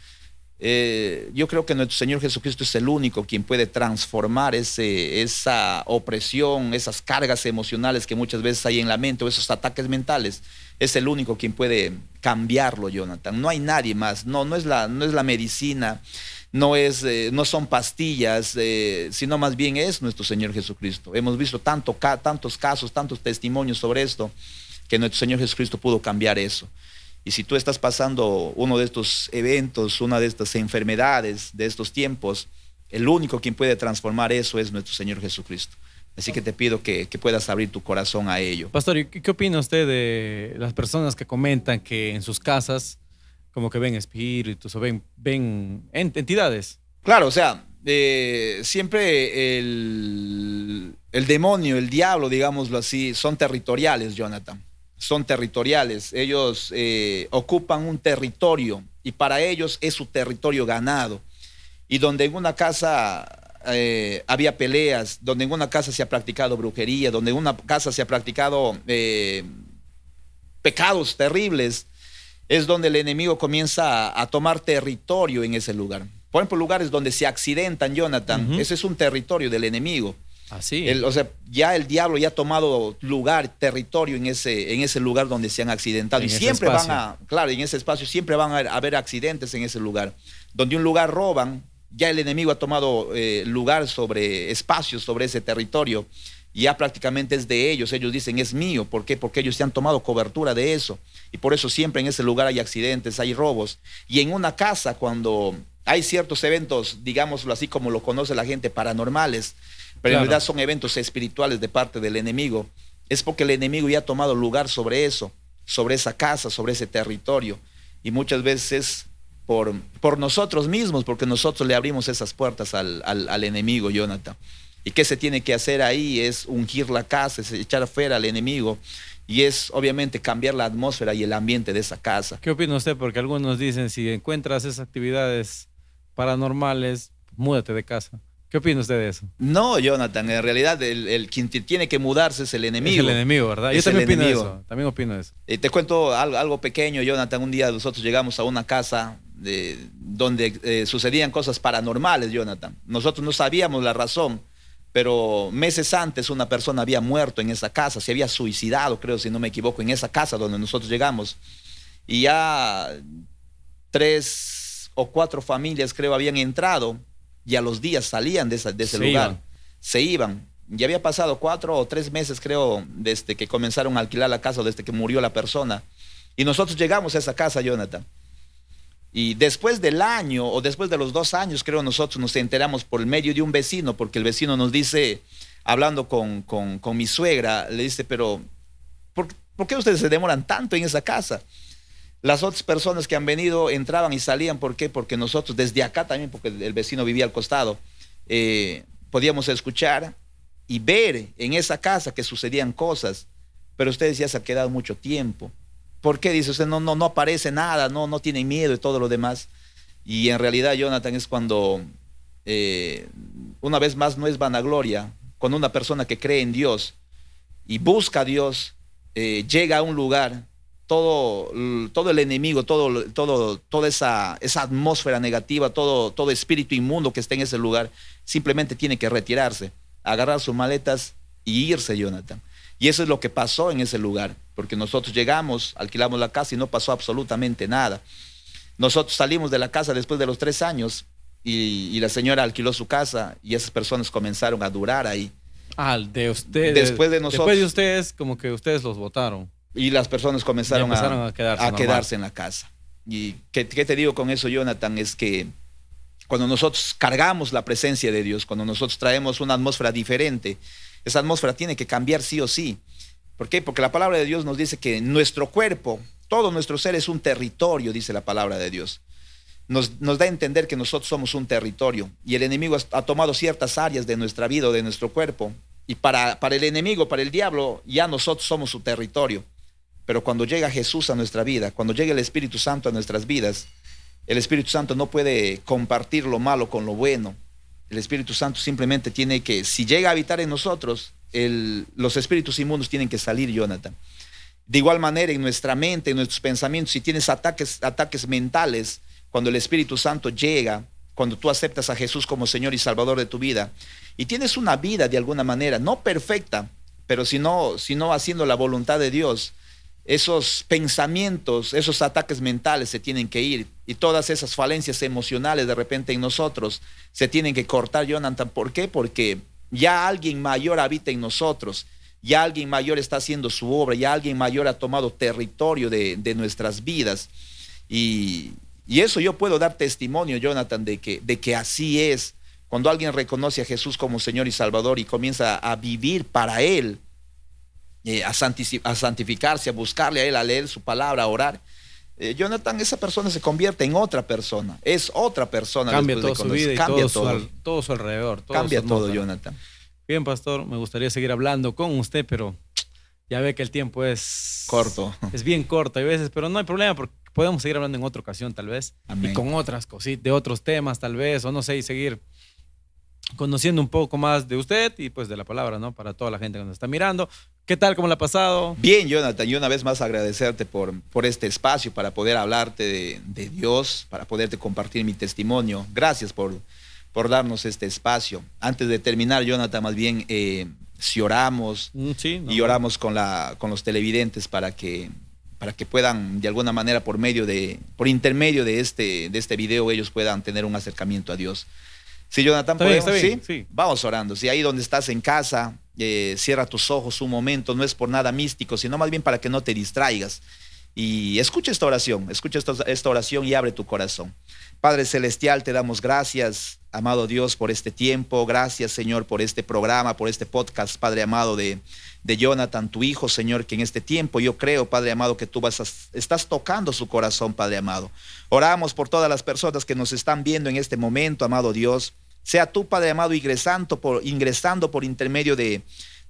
Yo creo que nuestro Señor Jesucristo es el único quien puede transformar esa opresión, esas cargas emocionales que muchas veces hay en la mente, o esos ataques mentales. Es el único quien puede cambiarlo, Jonathan. No hay nadie más. No es la medicina. No son pastillas, sino más bien es nuestro Señor Jesucristo. Hemos visto tantos casos, tantos testimonios sobre esto, que nuestro Señor Jesucristo pudo cambiar eso. Y si tú estás pasando uno de estos eventos, una de estas enfermedades, de estos tiempos, el único quien puede transformar eso es nuestro Señor Jesucristo. Así que te pido que puedas abrir tu corazón a ello. Pastor, ¿y qué opina usted de las personas que comentan que en sus casas como que ven espíritus o ven entidades? Claro, o sea, siempre el demonio, el diablo, digámoslo así, son territoriales, Jonathan. Son territoriales. Ellos ocupan un territorio y para ellos es su territorio ganado. Y donde en una casa había peleas, donde en una casa se ha practicado brujería, donde en una casa se ha practicado pecados terribles, es donde el enemigo comienza a tomar territorio en ese lugar. Por ejemplo, lugares donde se accidentan, Jonathan, ese es un territorio del enemigo. Así. O sea, ya el diablo ya ha tomado territorio en ese lugar donde se han accidentado. Y siempre en ese espacio siempre van a haber accidentes en ese lugar. Donde un lugar roban, ya el enemigo ha tomado espacios sobre ese territorio. Y ya prácticamente es de ellos. Ellos dicen, es mío. ¿Por qué? Porque ellos se han tomado cobertura de eso. Y por eso siempre en ese lugar hay accidentes, hay robos. Y en una casa, cuando hay ciertos eventos, digámoslo así como lo conoce la gente, paranormales, pero en realidad son eventos espirituales de parte del enemigo, es porque el enemigo ya ha tomado lugar sobre eso, sobre esa casa, sobre ese territorio. Y muchas veces por nosotros mismos, porque nosotros le abrimos esas puertas al enemigo, Jonathan. ¿Y qué se tiene que hacer ahí? Es ungir la casa, es echar fuera al enemigo y es obviamente cambiar la atmósfera y el ambiente de esa casa. ¿Qué opina usted? Porque algunos dicen, si encuentras esas actividades paranormales, múdate de casa. ¿Qué opina usted de eso? No, Jonathan, en realidad quien tiene que mudarse es el enemigo. Es el enemigo, ¿verdad? Yo también opino eso. También opino eso. Te cuento algo pequeño, Jonathan. Un día nosotros llegamos a una casa donde sucedían cosas paranormales, Jonathan. Nosotros no sabíamos la razón, pero meses antes una persona había muerto en esa casa, se había suicidado, creo, si no me equivoco, en esa casa donde nosotros llegamos. Y ya 3 o 4 familias, creo, habían entrado y a los días salían de ese lugar. Se iban. Ya había pasado 4 o 3 meses, creo, desde que comenzaron a alquilar la casa, desde que murió la persona. Y nosotros llegamos a esa casa, Jonathan. Y después del año, o después de los 2 años, creo, nosotros nos enteramos por el medio de un vecino, porque el vecino nos dice, hablando con mi suegra, le dice, pero ¿por qué ustedes se demoran tanto en esa casa? Las otras personas que han venido entraban y salían. ¿Por qué? Porque nosotros desde acá también, porque el vecino vivía al costado, podíamos escuchar y ver en esa casa que sucedían cosas, pero ustedes ya se han quedado mucho tiempo. ¿Por qué? Dice usted, no aparece nada, no tienen miedo y todo lo demás. Y en realidad, Jonathan, es cuando, una vez más, no es vanagloria, cuando una persona que cree en Dios y busca a Dios, llega a un lugar, todo el enemigo, toda esa atmósfera negativa, todo espíritu inmundo que está en ese lugar, simplemente tiene que retirarse, agarrar sus maletas y irse, Jonathan. Y eso es lo que pasó en ese lugar, porque nosotros llegamos, alquilamos la casa y no pasó absolutamente nada. Nosotros salimos de la casa después de los 3 años y la señora alquiló su casa y esas personas comenzaron a durar ahí. De ustedes. Después de nosotros. Después de ustedes, como que ustedes los votaron. Y las personas comenzaron a quedarse en la casa. ¿Y qué te digo con eso, Jonathan? Es que cuando nosotros cargamos la presencia de Dios, cuando nosotros traemos una atmósfera diferente, esa atmósfera tiene que cambiar sí o sí. ¿Por qué? Porque la palabra de Dios nos dice que nuestro cuerpo, todo nuestro ser es un territorio, dice la palabra de Dios. Nos da a entender que nosotros somos un territorio y el enemigo ha tomado ciertas áreas de nuestra vida o de nuestro cuerpo y para el enemigo, para el diablo, ya nosotros somos su territorio. Pero cuando llega Jesús a nuestra vida, cuando llega el Espíritu Santo a nuestras vidas, el Espíritu Santo no puede compartir lo malo con lo bueno. El Espíritu Santo simplemente tiene que, si llega a habitar en nosotros, los espíritus inmundos tienen que salir, Jonathan. De igual manera, en nuestra mente, en nuestros pensamientos, si tienes ataques mentales, cuando el Espíritu Santo llega, cuando tú aceptas a Jesús como Señor y Salvador de tu vida, y tienes una vida de alguna manera, no perfecta, pero sino haciendo la voluntad de Dios, esos pensamientos, esos ataques mentales se tienen que ir y todas esas falencias emocionales de repente en nosotros se tienen que cortar, Jonathan. ¿Por qué? Porque ya alguien mayor habita en nosotros, ya alguien mayor está haciendo su obra, ya alguien mayor ha tomado territorio de nuestras vidas y eso yo puedo dar testimonio, Jonathan, de que así es. Cuando alguien reconoce a Jesús como Señor y Salvador y comienza a vivir para Él, a santificarse, a buscarle a Él, a leer su palabra, a orar, Jonathan, esa persona se convierte en otra persona, es otra persona. Cambia toda su vida y cambia todo su alrededor. Cambia todo, Jonathan. Bien, pastor, me gustaría seguir hablando con usted, pero ya ve que el tiempo es corto. Es bien corto a veces, pero no hay problema porque podemos seguir hablando en otra ocasión tal vez. Amén. Y con otras cositas, de otros temas tal vez, o no sé, y seguir conociendo un poco más de usted y pues de la palabra, ¿no? Para toda la gente que nos está mirando. ¿Qué tal? ¿Cómo le ha pasado? Bien, Jonathan, y una vez más agradecerte por este espacio para poder hablarte de Dios, para poderte compartir mi testimonio. Gracias por darnos este espacio. Antes de terminar, Jonathan, más bien si oramos y oramos con los televidentes para que puedan de alguna manera por intermedio de este video ellos puedan tener un acercamiento a Dios. Sí, Jonathan, ¿podemos? ¿Sí? Vamos orando. Si ahí donde estás en casa, cierra tus ojos un momento, no es por nada místico, sino más bien para que no te distraigas. Y escucha esta oración y abre tu corazón. Padre Celestial, te damos gracias, amado Dios, por este tiempo. Gracias, Señor, por este programa, por este podcast, Padre amado, de Jonathan, tu hijo, Señor, que en este tiempo yo creo, Padre amado, que tú estás tocando su corazón, Padre amado. Oramos por todas las personas que nos están viendo en este momento, amado Dios. Sea tú, Padre amado, ingresando por intermedio de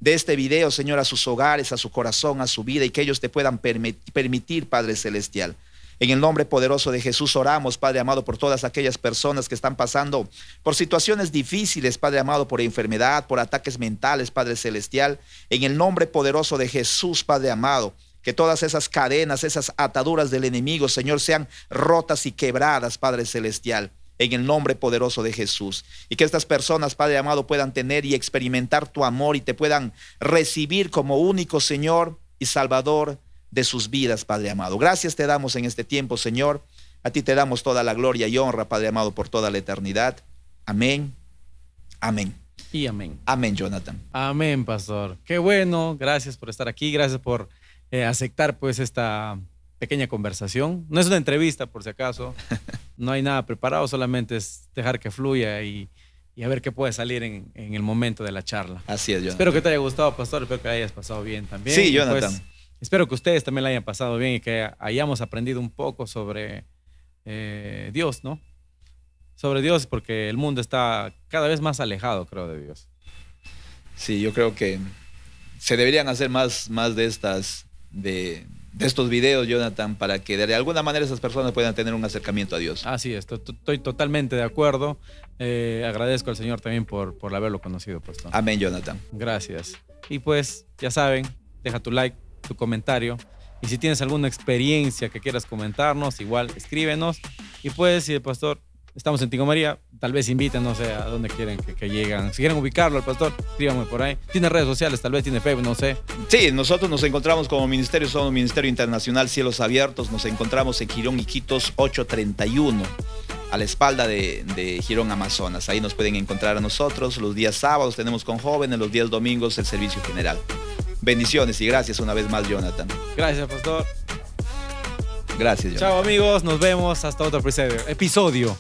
este video, Señor, a sus hogares, a su corazón, a su vida, y que ellos te puedan permitir, Padre Celestial, En el nombre poderoso de Jesús oramos, Padre amado, por todas aquellas personas que están pasando por situaciones difíciles, Padre amado, por enfermedad, por ataques mentales, Padre celestial. En el nombre poderoso de Jesús, Padre amado, que todas esas cadenas, esas ataduras del enemigo, Señor, sean rotas y quebradas, Padre celestial, en el nombre poderoso de Jesús. Y que estas personas, Padre amado, puedan tener y experimentar tu amor y te puedan recibir como único Señor y Salvador de sus vidas, Padre amado. Gracias te damos en este tiempo, Señor. A ti te damos toda la gloria y honra, Padre amado, por toda la eternidad. Amén, amén. Y amén. Amén, Jonathan. Amén, pastor. Qué bueno. Gracias por estar aquí. Gracias por aceptar pues esta pequeña conversación. No es una entrevista, por si acaso. No hay nada preparado, solamente es dejar que fluya y a ver qué puede salir en el momento de la charla. Así es, Jonathan. Espero que te haya gustado, pastor. Espero que la hayas pasado bien también. Sí, Jonathan. Pues, espero que ustedes también la hayan pasado bien y que hayamos aprendido un poco sobre Dios, ¿no? Sobre Dios, porque el mundo está cada vez más alejado, creo, de Dios. Sí, yo creo que se deberían hacer más de estos videos, Jonathan, para que de alguna manera esas personas puedan tener un acercamiento a Dios. Así es, estoy totalmente de acuerdo. Agradezco al Señor también por haberlo conocido, pastor. Amén, Jonathan. Gracias. Y pues, ya saben, deja tu like, tu comentario. Y si tienes alguna experiencia que quieras comentarnos, igual escríbenos. Y pues, si el pastor, estamos en Tingo María, tal vez inviten, no sé, a dónde quieren que lleguen. Si quieren ubicarlo al pastor, escríbanme por ahí. Tiene redes sociales, tal vez tiene Facebook, no sé. Sí, nosotros nos encontramos como ministerio, somos Ministerio Internacional Cielos Abiertos. Nos encontramos en Girón Iquitos 831, a la espalda de Girón Amazonas. Ahí nos pueden encontrar a nosotros. Los días sábados tenemos con jóvenes, los días domingos el servicio general. Bendiciones y gracias una vez más, Jonathan. Gracias, pastor. Gracias, Jonathan. Chao, amigos. Nos vemos hasta otro episodio.